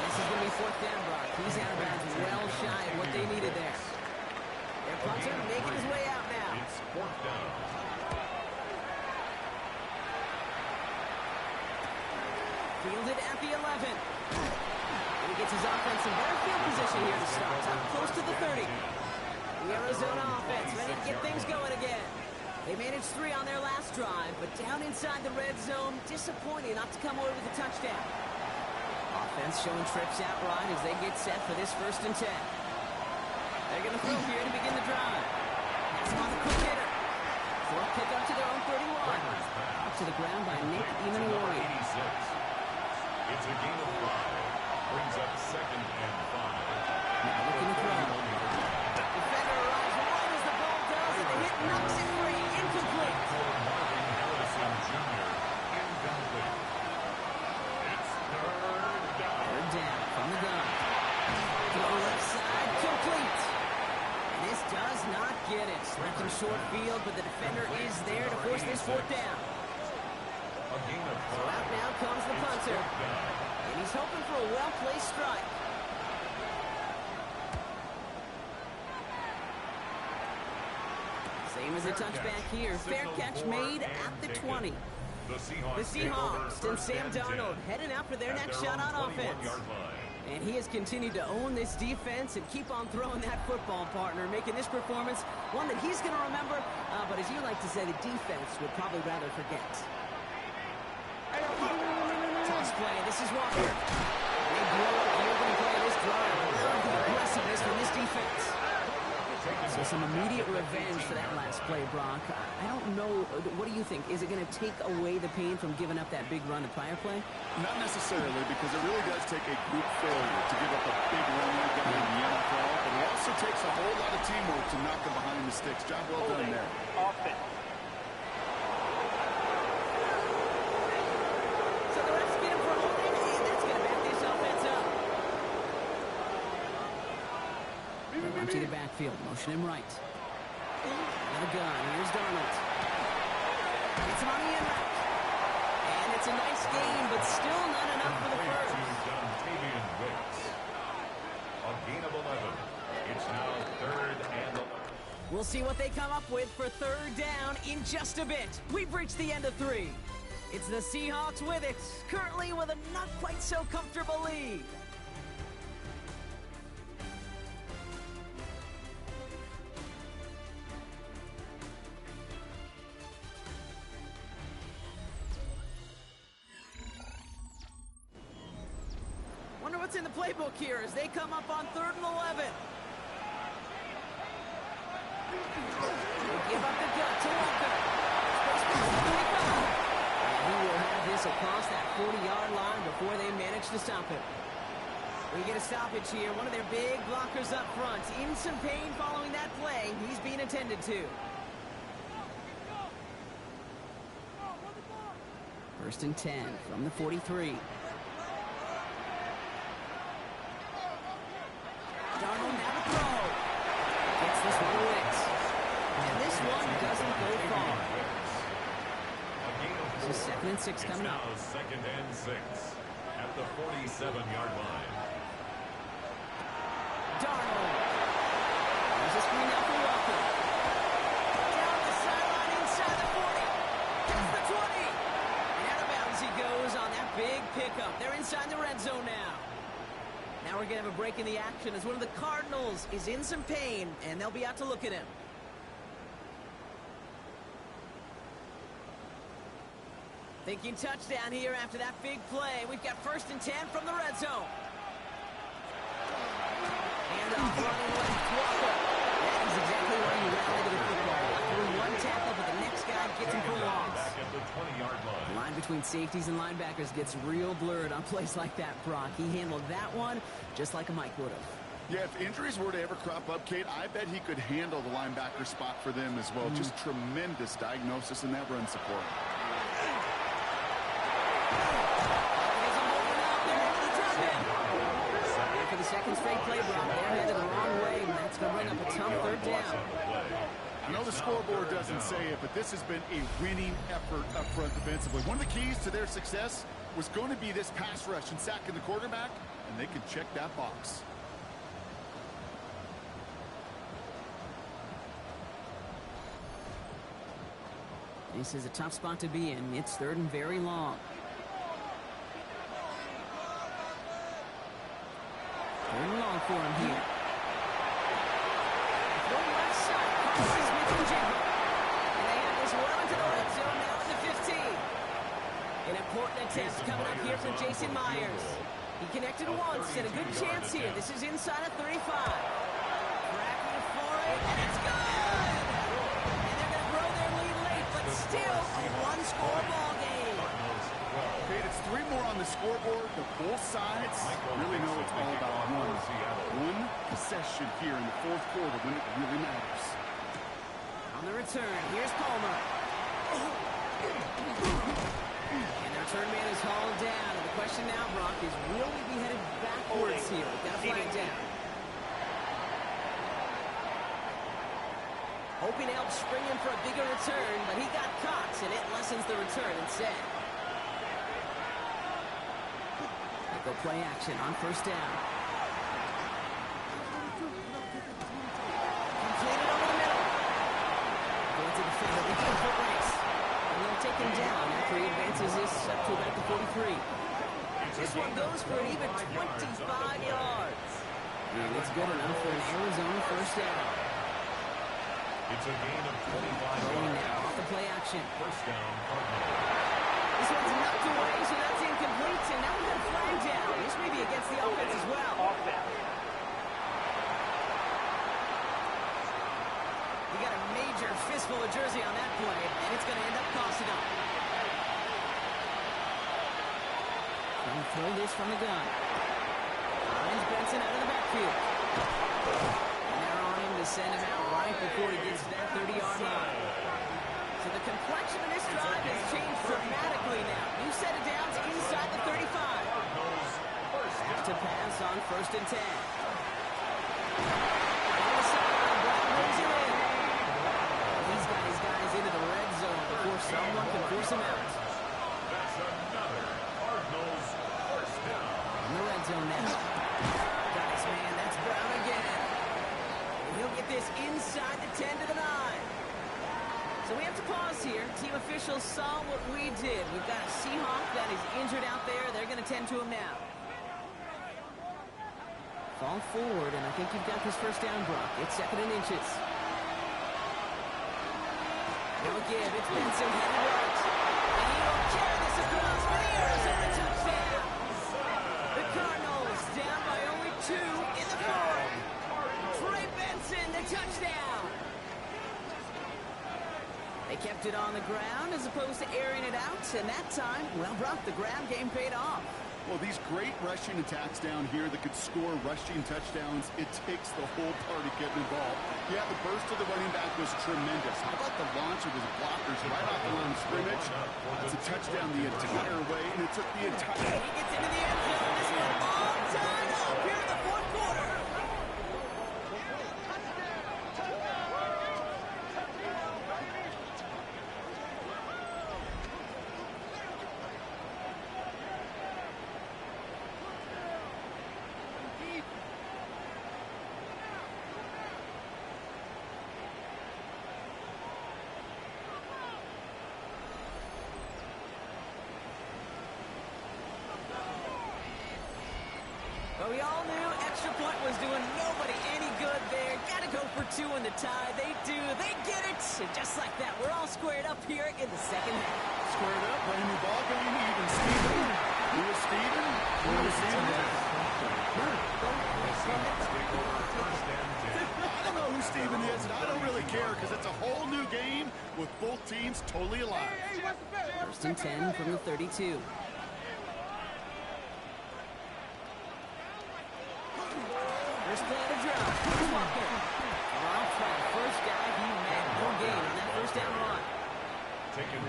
[SPEAKER 2] This is going to be fourth down, Brock. He's out of bounds well shy of what they needed there. Their punter making his way out now.
[SPEAKER 4] It's fourth down.
[SPEAKER 2] Fielded at the 11. And he gets his offense in better field position here to start. Up close to the 30. The Arizona offense ready to get things going again. They managed 3 on their last drive, but down inside the red zone, disappointing not to come away with a touchdown. Offense showing trips out right as they get set for this first and 10. They're going to throw here to begin the drive. That's on the quick hitter. Short kick up to their own 31. Up to the ground by Nick Emanwari.
[SPEAKER 4] It's a gain of 5. Brings up second and 5.
[SPEAKER 2] Now looking to throw. Defender arrives right as the ball does, and the hit knocks it free. Incomplete.
[SPEAKER 4] Marvin Harrison Jr. Incomplete. It's third down.
[SPEAKER 2] Third down from the gun. Throw left side, complete. And this does not get it. Left in short field, but the defender is there to force this fourth down.
[SPEAKER 4] A gain of 5.
[SPEAKER 2] So out now comes the punter. And he's hoping for a well-placed strike. Same as a touchback here. Fair catch made at the 20. The Seahawks and Sam Darnold heading out for their next shot on offense. And he has continued to own this defense and keep on throwing that football, partner, making this performance one that he's going to remember, but as you like to say, the defense would probably rather forget. Toss play. This is Walker. They blow up the opening play of this drive. Love the aggressiveness from this defense. So some immediate revenge for that last play, Brock. I don't know. What do you think? Is it going to take away the pain from giving up that big run the prior play?
[SPEAKER 3] Not necessarily, because it really does take a group failure to give up a big run like that in the NFL. But it also takes a whole lot of teamwork to knock them behind the sticks. Job well done there.
[SPEAKER 2] So the refs get him for holding, and that's going to back this offense up. Empty the backfield, motion him right. Out of the gun, here's Darnold. Gets him on the end route. And it's a nice game, but still not enough for the first.
[SPEAKER 4] A gain of 11. It's now 3rd and 11.
[SPEAKER 2] We'll see what they come up with for 3rd down in just a bit. We've reached the end of 3. It's the Seahawks with it, currently with a not quite so comfortable lead. Wonder what's in the playbook here as they come up on 3rd and 11. Give up the gut to Walker. And he will have this across that 40-yard line before they manage to stop him. We get a stoppage here. One of their big blockers up front. In some pain following that play. He's being attended to. 1st and 10 from the 43. Darnold now to throw. Gets this one to Wicks. And this one doesn't go far. This is 2nd and 6 coming up.
[SPEAKER 4] 2nd and 6 at the 47-yard line.
[SPEAKER 2] Darnold. There's a screen out for Walker. Down the sideline inside the 40. Gets the 20. And out of bounds he goes on that big pickup. They're inside the red zone now. Now we're going to have a break in the action as one of the Cardinals is in some pain, and they'll be out to look at him. Thinking touchdown here after that big play. We've got 1st and 10 from the red zone. And off running left, Walker. That is exactly why you rally to the football. Through one tackle, but the next guy gets him for a loss.
[SPEAKER 4] Back at the 20-yard line.
[SPEAKER 2] The line between safeties and linebackers gets real blurred on plays like that, Brock. He handled that one just like a Mike would have.
[SPEAKER 3] Yeah, if injuries were to ever crop up, Kate, I bet he could handle the linebacker spot for them as well. Just tremendous diagnosis in that run support.
[SPEAKER 2] For the 2nd straight play, Brock, they're headed the wrong way, and that's going to bring up a tough 3rd down.
[SPEAKER 3] I know the scoreboard doesn't say it, but this has been a winning effort up front defensively. One of the keys to their success was going to be this pass rush and sacking the quarterback, and they can check that box.
[SPEAKER 2] This is a tough spot to be in. It's 3rd and very long. 3rd and long for him here. From left side, crosses with the jiggle. And they have this well into the red zone now at the 15. An important attempt coming up here from Jason Myers. He connected once and a good chance here. This is inside of 35. Cracking for it, and it's good! And they're going to grow their lead late, but still a one-score ball game.
[SPEAKER 3] Kate, it's 3 more on the scoreboard, but both sides really know it's all about one possession here in the 4th quarter when it really matters.
[SPEAKER 2] On the return, here's Palmer. And the return man is hauled down. And the question now, Brock, is will we be headed backwards here? We've got a flag down. Hoping to help spring him for a bigger return, but he got caught, and it lessens the return instead. They go play action on 1st down. Completed over the middle. Going to defender, we get a foot race. And they'll take him down after he advances this up to about the 43. This one goes for an even 25 yards. And it's good enough for an Arizona 1st down.
[SPEAKER 4] It's a gain of 25
[SPEAKER 2] Going
[SPEAKER 4] yards.
[SPEAKER 2] now off the play action.
[SPEAKER 4] 1st down, Cardinals.
[SPEAKER 2] This one's knocked away, so that's incomplete. And now we've got a flag down. This may be against the offense as well. He got a major fistful of jersey on that play, and it's going to end up costing him. Trying to throw this from the gun. Finds Benson out of the backfield. And they're on him to send him out right before he gets to that 30-yard line. So the complexion of this drive has changed dramatically now. New set of downs inside the 35. Has to pass on 1st and 10. On the sideline, Brown moves him in. He's got his guys into the red zone before Someone can force him out.
[SPEAKER 4] That's another Cardinals first down.
[SPEAKER 2] In the red zone now. Guys, man, that's Brown again. And he'll get this inside the 10 to the 9. So we have to pause here. Team officials saw what we did. We've got a Seahawk that is injured out there. They're going to tend to him now. Fall forward, and I think you've got this first down, Brock. It's 2nd and inches. No give. It's Benson headed right. And he will carry this across for the Arizona touchdown. The Cardinals down by only 2 in the 4th. Trey Benson, the touchdown. They kept it on the ground as opposed to airing it out, and that time, well, Brock, the ground game paid off.
[SPEAKER 3] Well, these great rushing attacks down here that could score rushing touchdowns, it takes the whole party getting involved. Yeah, the burst of the running back was tremendous. How about the launch of his blockers right off the line of scrimmage? It's a touchdown the entire way, and it took the entire...
[SPEAKER 2] He gets into the end zone. This one all tied up here in the 4th quarter. But we all knew extra point was doing nobody any good there. Got to go for 2 in the tie. They do. They get it. And just like that, we're all squared up here in the 2nd half.
[SPEAKER 3] Squared up, brand new ball game, even Steven. Lewis Steven. Lewis Steven. I don't know who Steven is, and I don't really care because it's a whole new game with both teams totally alive.
[SPEAKER 2] 1st and 10 from the 32. First play of the drive. Here's Walker. Off by the first guy. He made no gain on that first down run.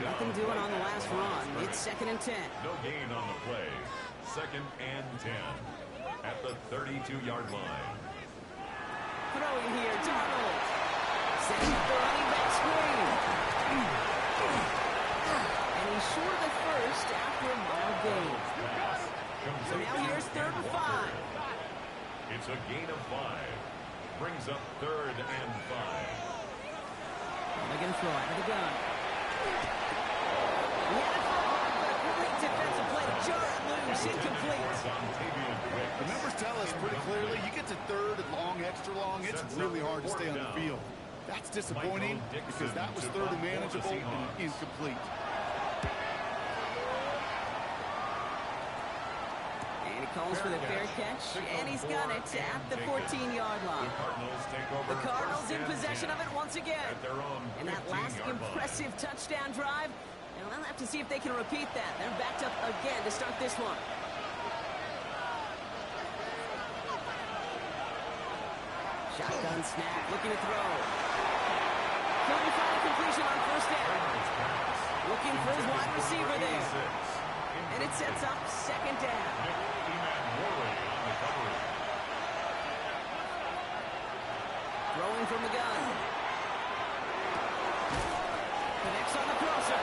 [SPEAKER 2] Nothing doing on the last run. It's 2nd and 10.
[SPEAKER 4] No gain on the play. 2nd and 10 at the 32-yard line.
[SPEAKER 2] Throwing here, Darnold. Setting up the running back screen. And he's short of the first after a mild gain. So now here's 3rd and 5.
[SPEAKER 4] It's a gain of 5. Brings up 3rd and 5.
[SPEAKER 2] They're going to throw out of the gun. He had it for a hard, but a great defensive play to jar it loose. Incomplete.
[SPEAKER 3] The numbers tell us pretty clearly, you get to 3rd and long, extra long, it's really hard to stay on the field. That's disappointing because that was 3rd and manageable and incomplete.
[SPEAKER 2] Calls for the fair catch, and he's got it at the 14-yard line. The Cardinals in possession of it once again. And that last impressive touchdown drive, and we'll have to see if they can repeat that. They're backed up again to start this one. Shotgun snap, looking to throw. Couldn't find a completion on first down. Looking for his wide receiver there. And it sets up 2nd down. Throwing from the gun. Connects on the crosser.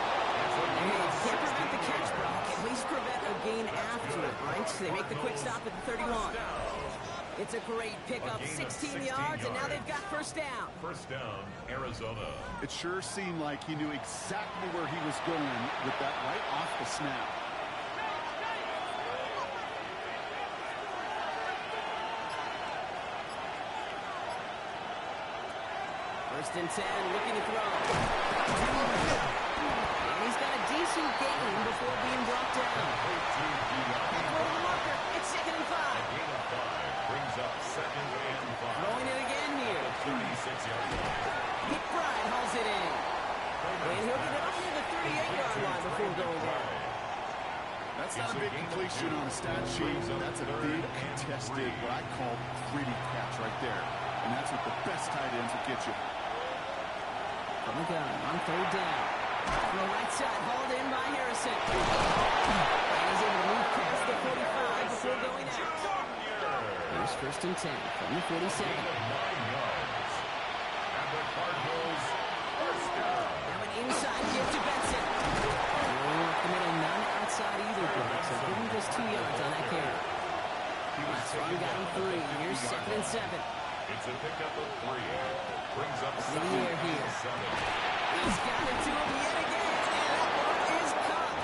[SPEAKER 2] Can't prevent the catch, Brock. At least prevent a gain after it, right? So they make the quick stop at the 31. It's a great pickup, 16 yards, and now they've got first down.
[SPEAKER 4] First down, Arizona.
[SPEAKER 3] It sure seemed like he knew exactly where he was going with that right off the snap.
[SPEAKER 2] First and 10, looking to throw. And he's got a decent gain before being brought down. Halfway to the marker. It's 2nd and 5.
[SPEAKER 4] Gain of 5 brings up 2nd and 5.
[SPEAKER 2] Throwing it again here.
[SPEAKER 4] 36-yard line.
[SPEAKER 2] McBride hauls it in. And he'll get it up near the 38-yard line before going down.
[SPEAKER 3] That's not a big completion on a stat sheet. That's a big contested, what I call gritty catch right there. And that's what the best tight ends will get you.
[SPEAKER 2] From the gun on 3rd down. From the right side, hauled in by Harrison. And he's able to move past the 45 before going out. Here's 1st and 10 from the 47.
[SPEAKER 4] And the Cardinals first down.
[SPEAKER 2] Now an inside give to Benson. So give him just 2 yards on that carry. Last run got him 3. Here's 2nd and 7.
[SPEAKER 4] It's a pickup of 3. Brings up
[SPEAKER 2] In the air here.
[SPEAKER 4] 7.
[SPEAKER 2] He's got it to him yet again, and that one is caught.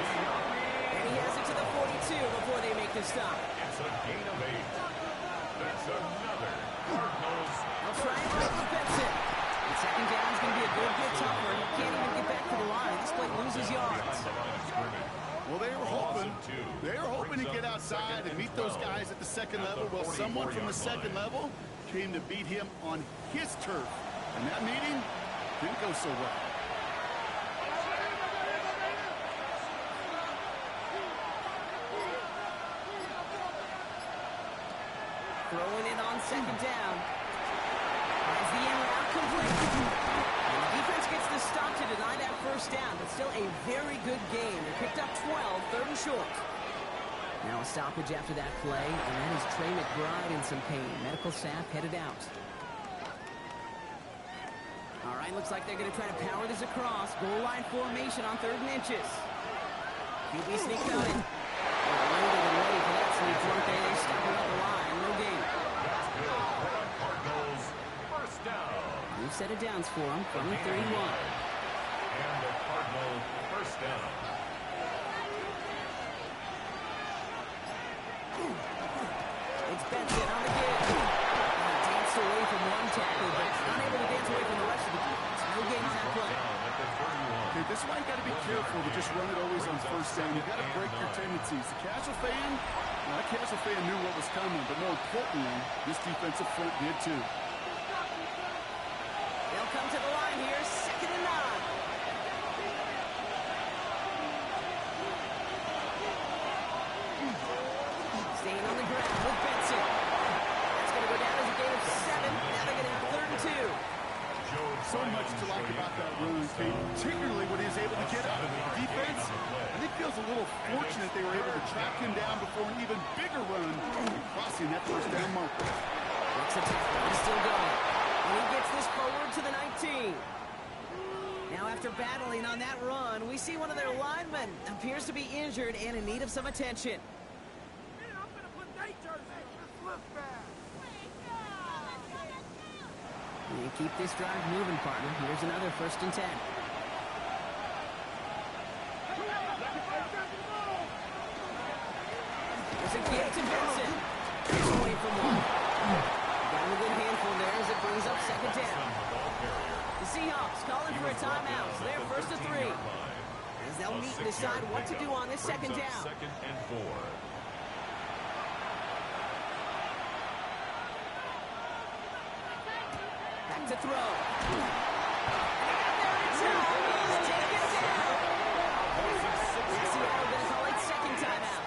[SPEAKER 2] And he has it to the 42 before they make the stop.
[SPEAKER 4] It's a gain of 8. That's another Cardinals.
[SPEAKER 2] They'll try and break the Benson. And 2nd down is going to be a good bit tougher. He can't even get back to the line. This play loses yards.
[SPEAKER 4] Behind the line of scrimmage.
[SPEAKER 3] Well, they were hoping to get outside and meet those guys at the 2nd level. Well, someone from the 2nd level came to beat him on his turf. And that meeting didn't go so well.
[SPEAKER 2] Throwing it on 2nd down. As the in route complete. And the defense gets the stop to deny that 1st down, but still a very good game. They picked up 12, 3rd and short. Now a stoppage after that play, and that is Trey McBride in some pain. Medical staff headed out. All right, looks like they're going to try to power this across. Goal line formation on 3rd and inches. QB sneaks out in. Ready for that sneak one day. They step it up the line. No gain.
[SPEAKER 4] That's good for the Cardinals. First down.
[SPEAKER 2] New set of downs for them from the 31.
[SPEAKER 4] And the Cardinal first down.
[SPEAKER 2] It's Benson on the give. He danced away from one tackle, but unable to dance away from the rest of the defense. No gain on that play.
[SPEAKER 4] Down at the 31.
[SPEAKER 3] Okay, this is why you got to be careful to just run it always on 1st down. You got to break your tendencies. The casual fan, well, that casual fan knew what was coming, but more importantly, this defensive front did too.
[SPEAKER 2] They'll come to the line here, 2nd and 9. Staying on the ground with Benson. That's going to go down as a gain of 7. Now they're going to have 3rd and 2.
[SPEAKER 3] So much to like about that run, Kate, particularly when he was able to get out of it. The defense, I think, feels a little fortunate they were able to track him down before an even bigger run, crossing that 1st down marker.
[SPEAKER 2] Next attack, he's still going. And he gets this forward to the 19. Now after battling on that run, we see one of their linemen appears to be injured and in need of some attention. And keep this drive moving, partner. Here's another 1st and 10. There's a give to Benson. He's away from one. Got him a good handful there as it brings up 2nd down. The Seahawks calling for a timeout. So they're 1st and 3. As they'll meet and decide what to do on this 2nd down.
[SPEAKER 4] 2nd and 4.
[SPEAKER 2] Back to throw. And there it's out. He's taken down. Seattle going to call it 2nd timeout.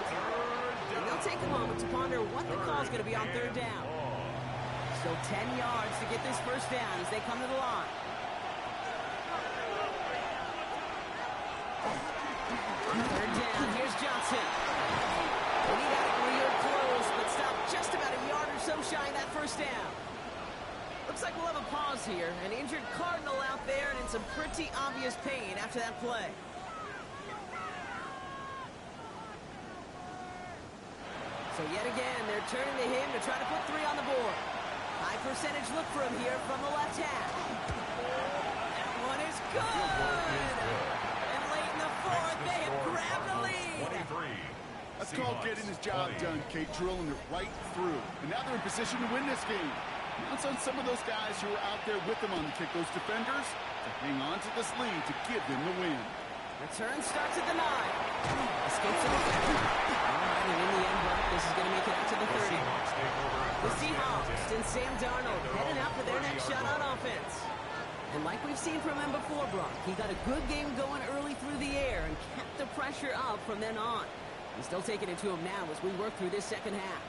[SPEAKER 2] And they'll take a moment to ponder what the call is going to be on 3rd down. Still 10 yards to get this 1st down as they come to the line. 3rd down. Here's Johnson. And he got it real close, but stopped just about a yard or so shy of that 1st down. Looks like we'll have a pause here. An injured Cardinal out there and in some pretty obvious pain after that play. So yet again, they're turning to him to try to put 3 on the board. High percentage look for him here from the left half. That one is good. And late in the 4th, they have grabbed the lead.
[SPEAKER 4] 23.
[SPEAKER 3] That's called getting his job done, Kate, drilling it right through. And now they're in position to win this game. It's on some of those guys who are out there with them on the kick, those defenders, to hang on to this lead to give them the win.
[SPEAKER 2] Return starts at the 9. Escapes the defender. All right, and in the end, Brock, this is going to make it out to the 30. The Seahawks and Sam Darnold heading out for their next shot on offense. And like we've seen from him before, Brock, he got a good game going early through the air and kept the pressure up from then on. He's still taking it to him now as we work through this 2nd half.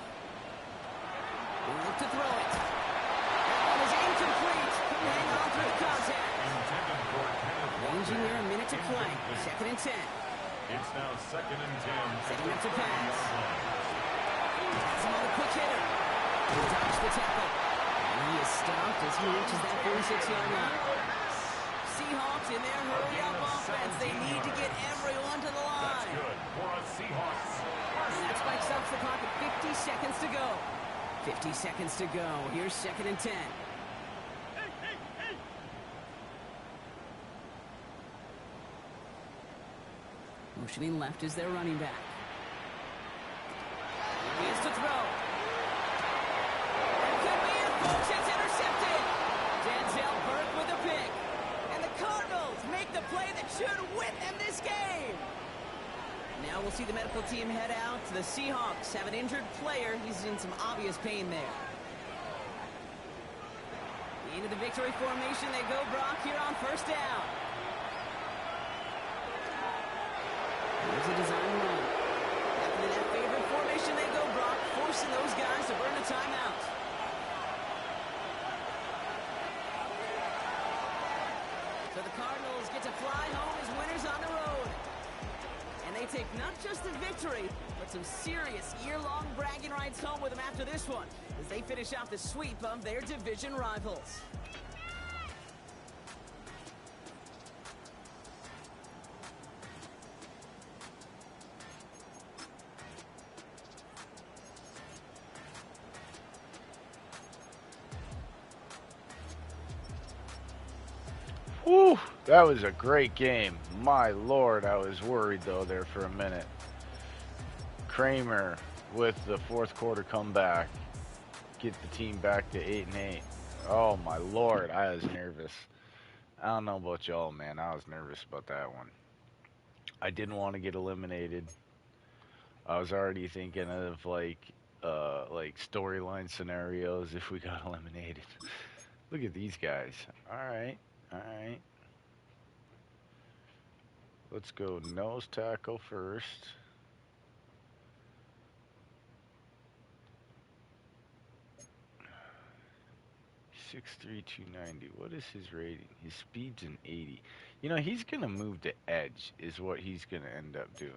[SPEAKER 2] We look to throw it. Is incomplete. Couldn't hang on through the contact. Ranging here, a minute to play. 2nd and 10.
[SPEAKER 4] It's now 2nd and 10.
[SPEAKER 2] Setting up to pass. Has him on a quick hitter. He dodged the tackle. And he is stopped as he reaches that 46-yard line. Seahawks in their hurry-up offense. They need to get everyone to the
[SPEAKER 4] That's
[SPEAKER 2] line.
[SPEAKER 4] good for a Seahawks.
[SPEAKER 2] And that spike stops the clock at 50 seconds to go. 50 seconds to go. Here's 2nd and 10. Motioning left is their running back. He is to throw. It could be it, folks. It's intercepted. Denzel Burke with the pick. And the Cardinals make the play that should win them this game. Now we'll see the medical team head out. The Seahawks have an injured player. He's in some obvious pain there. Into the victory formation they go, Brock, here on 1st down. There's a design run. Back into that favorite formation they go, Brock, forcing those guys to burn a timeout. So the Cardinals get to fly home as winners on the road. And they take not just the victory, but some serious year-long bragging rights home with them after this one, as they finish off the sweep of their division rivals.
[SPEAKER 1] Whew, that was a great game. My lord, I was worried though there for a minute. Cramer with the 4th quarter comeback, get the team back to 8-8. Oh my lord, I was nervous. I don't know about y'all, man. I was nervous about that one. I didn't want to get eliminated. I was already thinking of like storyline scenarios if we got eliminated. Look at these guys. All right. Let's go nose tackle first. 6'3", 290. What is his rating? His speed's an 80. You know, he's going to move to edge is what he's going to end up doing.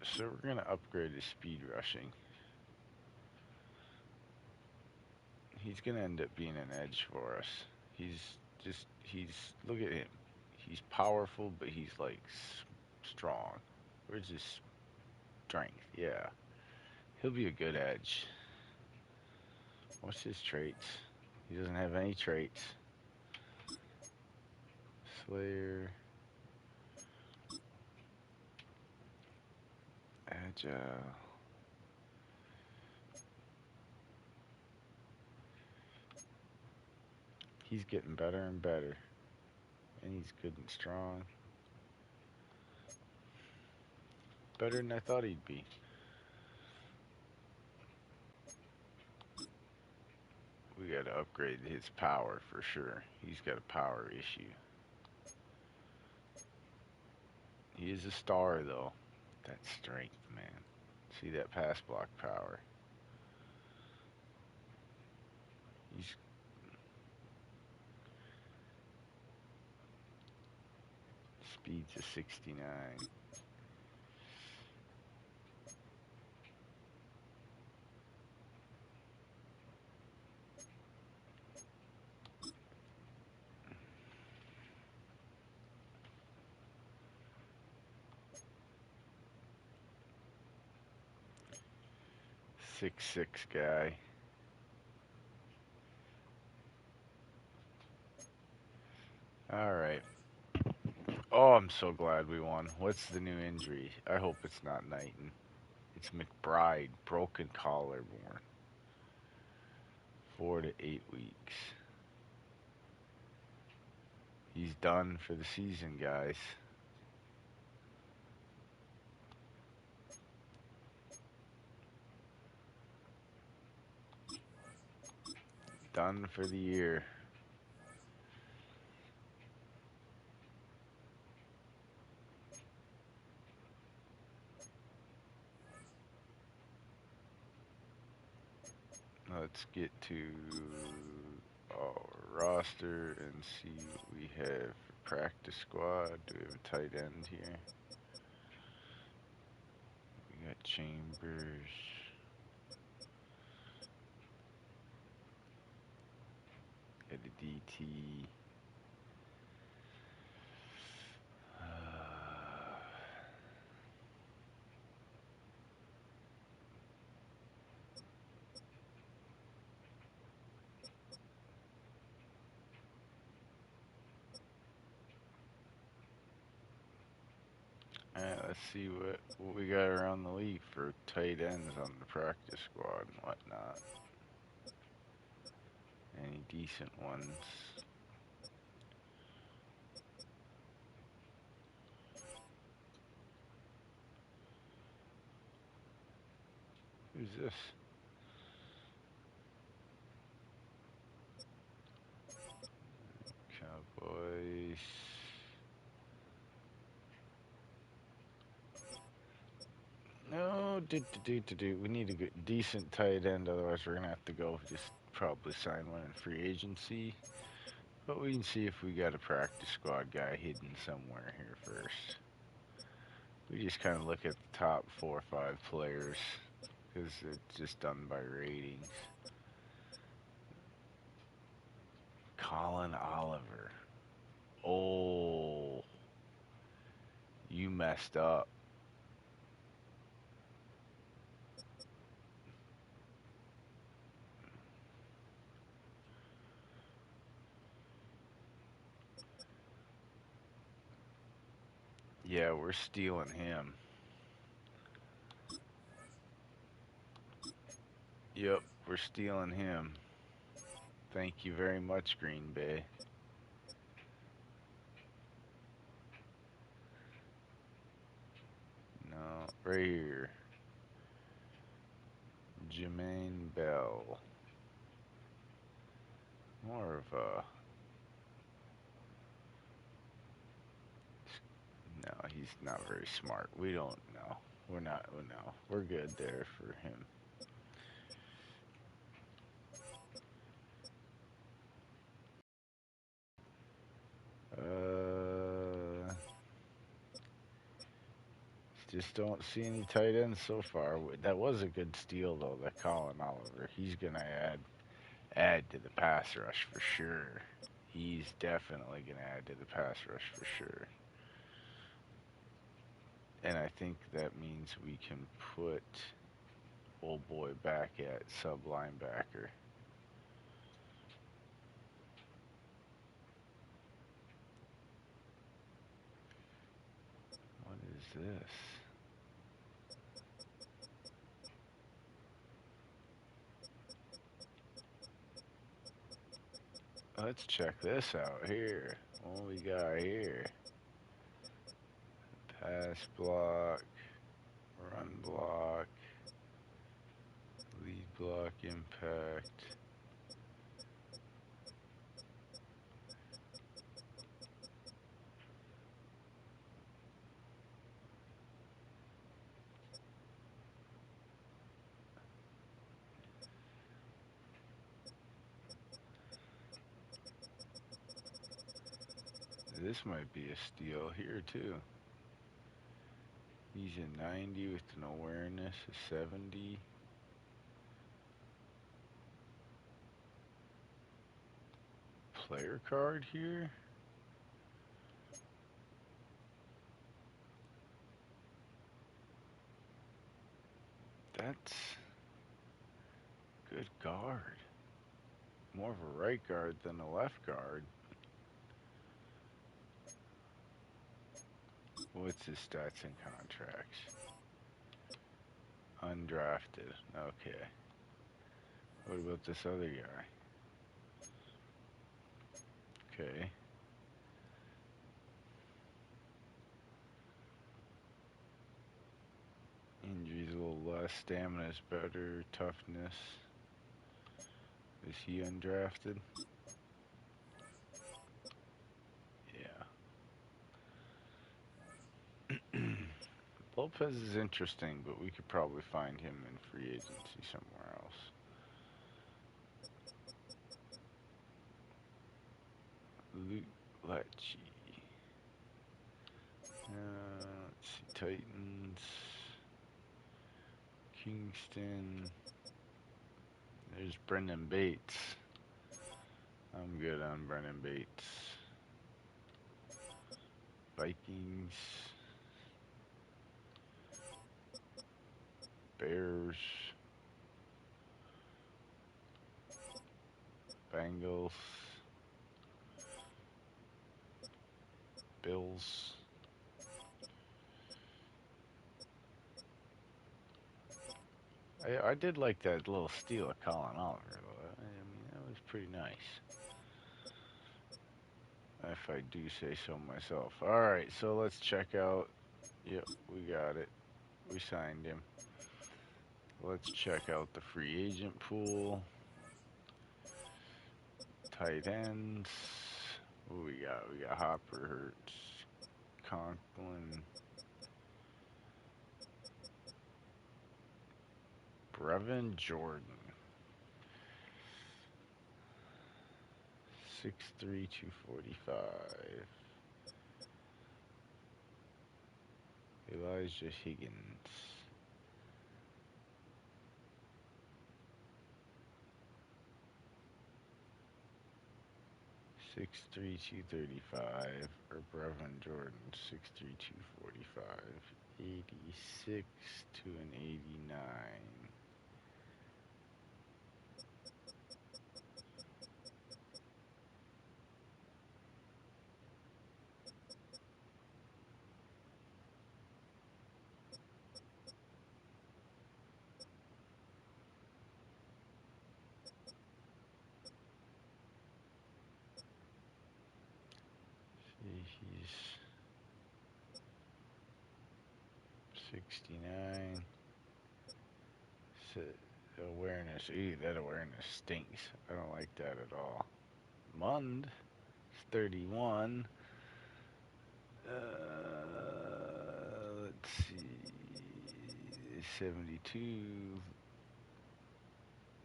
[SPEAKER 1] So we're going to upgrade his speed rushing. He's going to end up being an edge for us. Look at him. He's powerful, but he's like strong. Where's his strength? Yeah. He'll be a good edge. What's his traits? He doesn't have any traits. Slayer. Agile. He's getting better and better. And he's good and strong. Better than I thought he'd be. We gotta upgrade his power for sure. He's got a power issue. He is a star though. That strength, man. See that pass block power. He's speed's a 69. Six guy. All right. Oh, I'm so glad we won. What's the new injury? I hope it's not Knighton. It's McBride, broken collarbone. 4 to 8 weeks. He's done for the season, guys. Done for the year. Let's get to our roster and see what we have for practice squad. Do we have a tight end here? We got Chambers. Got a DT. Alright, let's see what we got around the league for tight ends on the practice squad and whatnot. Any decent ones? Who's this? Cowboys. No, we need a good, decent tight end. Otherwise, we're gonna have to go just probably sign one in free agency. But we can see if we got a practice squad guy hidden somewhere here first. We just kind of look at the top 4 or 5 players because it's just done by ratings. Colin Oliver. Oh, you messed up. Yeah, we're stealing him. Yep, we're stealing him. Thank you very much, Green Bay. No, right here. Jermaine Bell. More of a... No, he's not very smart. We don't know. We're not, no. We're good there for him. Just don't see any tight ends so far. That was a good steal though, that Colin Oliver. He's gonna add to the pass rush for sure. He's definitely gonna add to the pass rush for sure. And I think that means we can put old boy back at sub linebacker. What is this? Let's check this out here. What we got here? Pass block, run block, lead block impact. This might be a steal here too. He's a 90 with an awareness of 70. Player card here. That's good guard. More of a right guard than a left guard. What's his stats and contracts? Undrafted. Okay. What about this other guy? Okay. Injuries a little less. Stamina's better. Toughness. Is he undrafted? Yeah. Lopez is interesting, but we could probably find him in free agency somewhere else. Luke Lecce. Let's see. Titans. Kingston. There's Brendan Bates. I'm good on Brennan Bates. Vikings. Bears. Bengals. Bills. I did like that little steal of Colin Oliver, though. I mean, that was pretty nice. If I do say so myself. Alright, so let's check out. Yep, we got it. We signed him. Let's check out the free agent pool. Tight ends. What we got? We got Hopper, Hurts, Conklin, Brevin Jordan. 6'3", 245. Elijah Higgins. 6'3", 235. Or Brevin Jordan. 6'3", 245. 86 to an 89. He's 69. Awareness. Ew, that awareness stinks. I don't like that at all. Mund is 31. Let's see. 72.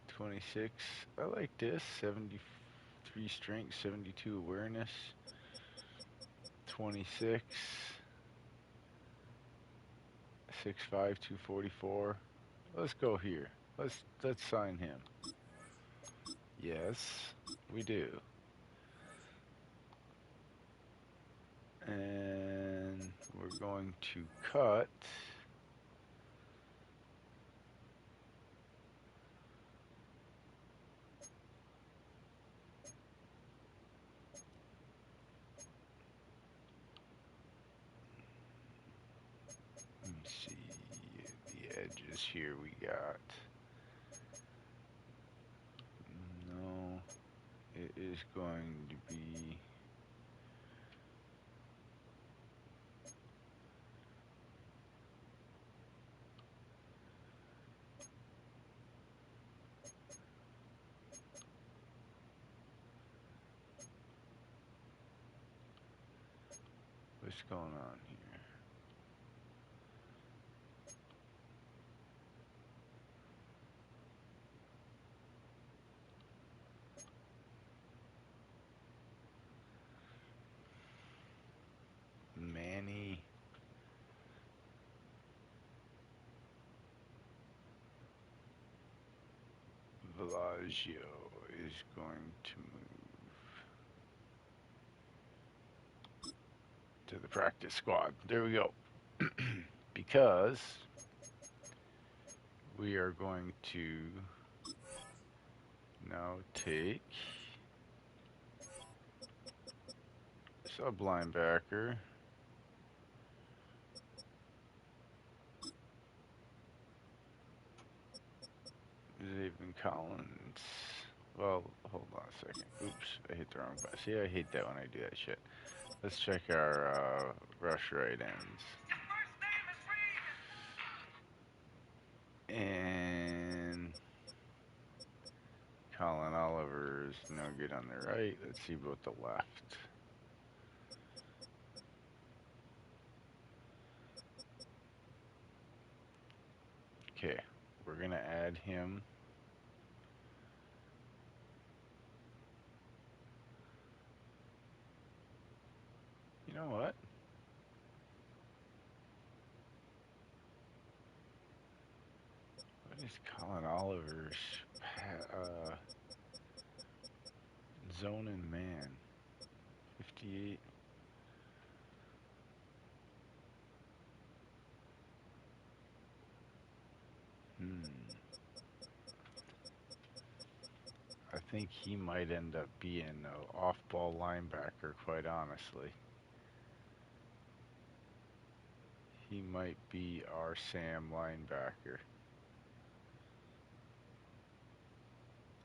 [SPEAKER 1] 26. I like this. 73 strength, 72 awareness. 26. 6'5", 244. Let's go here. Let's sign him. Yes, we do. And we're going to cut. Let me see the edges here we got. No, it is going to be what's going on here? Manny Villaggio is going to move to the practice squad. There we go. Because we are going to now take sub linebacker. Zayvon Collins. Well, hold on a second. Oops, I hit the wrong button. See, I hate that when I do that shit. Let's check our rush right ends. And Colin Oliver is no good on the right. Let's see about the left. Okay, we're going to add him. You know what? What is Colin Oliver's Zone and man. 58. I think he might end up being an off-ball linebacker, quite honestly. He might be our Sam linebacker.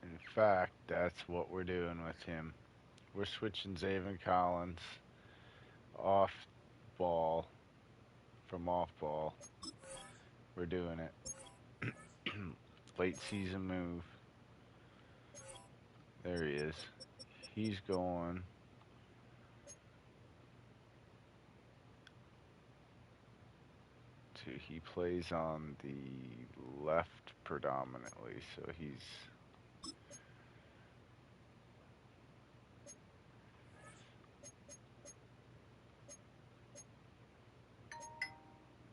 [SPEAKER 1] In fact, that's what we're doing with him. We're switching Zaven Collins off ball from off ball. We're doing it. Late season move. There he is. He's going to, he plays on the left predominantly, so he's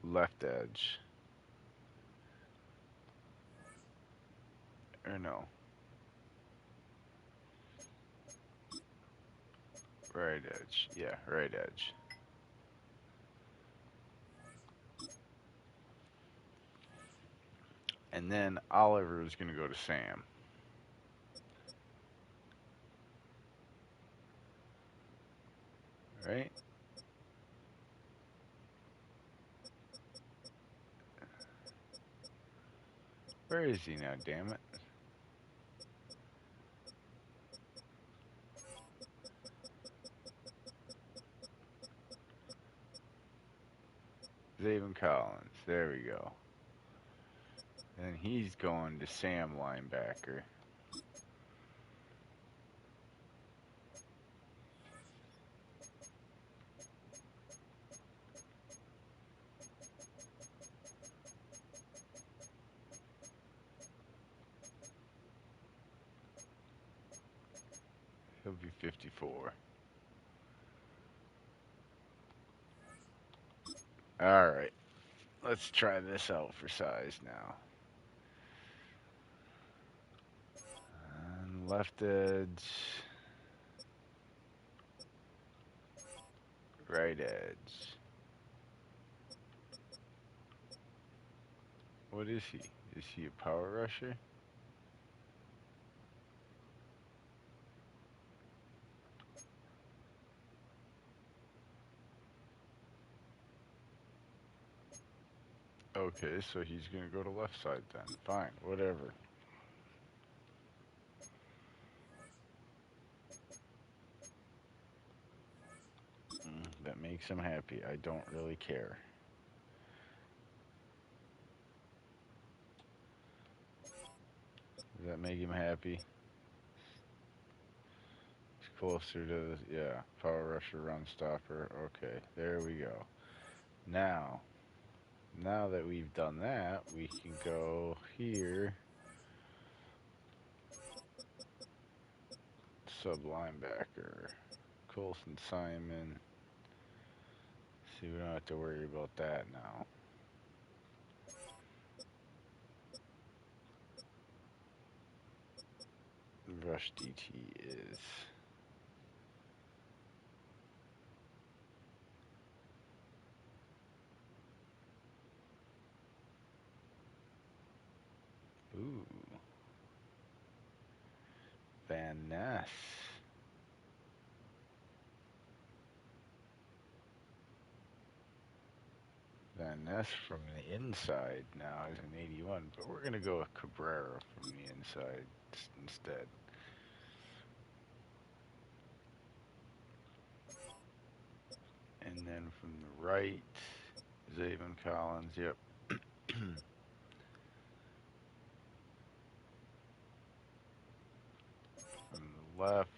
[SPEAKER 1] left edge. Or no. Right edge. Yeah, right edge. And then Oliver is going to go to Sam. Right? Where is he now, damn it? Zaven Collins. There we go. And he's going to Sam linebacker. He'll be 54. Alright. Let's try this out for size now. And left edge. Right edge. What is he? Is he a power rusher? Okay, so he's going to go to left side then. Fine, whatever. That makes him happy. I don't really care. Does that make him happy? He's closer to, yeah, power rusher, run stopper. Okay, there we go. Now that we've done that, we can go here. Sub linebacker. Colson Simon. See, we don't have to worry about that now. Rush DT is Van Ness. Van Ness from the inside now is an 81, but we're going to go with Cabrera from the inside instead. And then from the right, Zaven Collins, yep. From the left,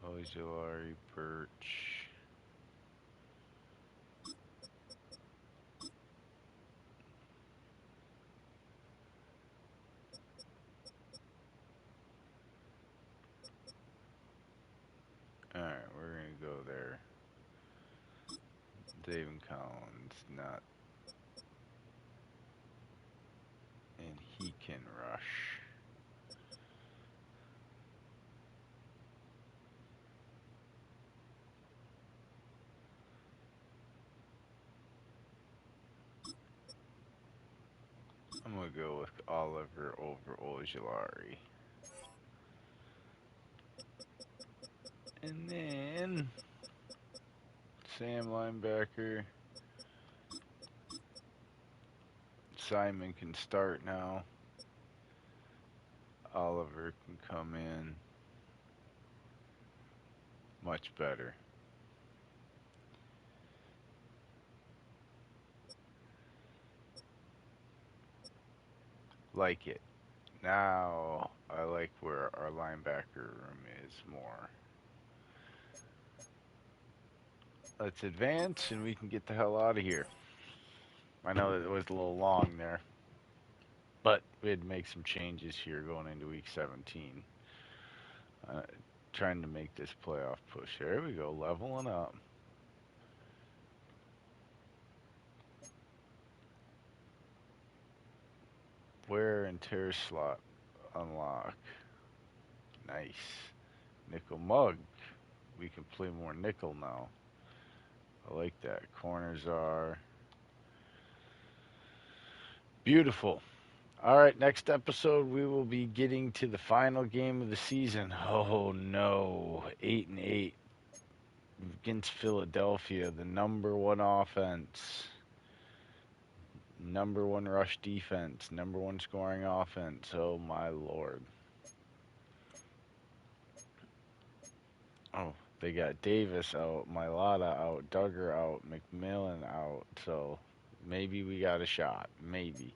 [SPEAKER 1] Ojulari Birch. Alright, we're going to go there. Zaven Collins, not in He can rush. I'm going to go with Oliver over Ojulari. And then Sam linebacker. Simon can start now. Oliver can come in. Much better. Like it. Now I like where our linebacker room is more. Let's advance and we can get the hell out of here. I know that it was a little long there, but we had to make some changes here going into week 17. Trying to make this playoff push. There we go, leveling up. Wear and tear slot unlock. Nice. Nickel mug. We can play more nickel now. I like that. Corners are beautiful. All right, next episode we will be getting to the final game of the season. Oh no, 8-8 against Philadelphia, the #1 offense, #1 rush defense, #1 scoring offense. Oh my lord. Oh, they got Davis out, Mailata out, Duggar out, McMillan out. So maybe we got a shot. Maybe.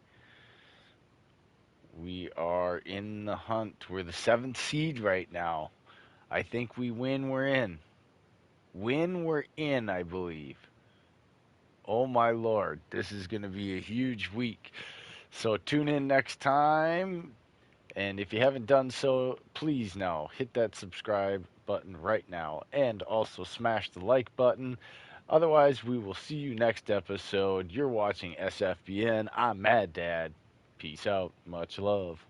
[SPEAKER 1] We are in the hunt. We're the 7th seed right now. I think we win, we're in. Win, we're in, I believe. Oh my lord, this is going to be a huge week. So tune in next time. And if you haven't done so, please now hit that subscribe button right now. And also smash the like button. Otherwise, we will see you next episode. You're watching SFBN. I'm Mad Dad. Peace out. Much love.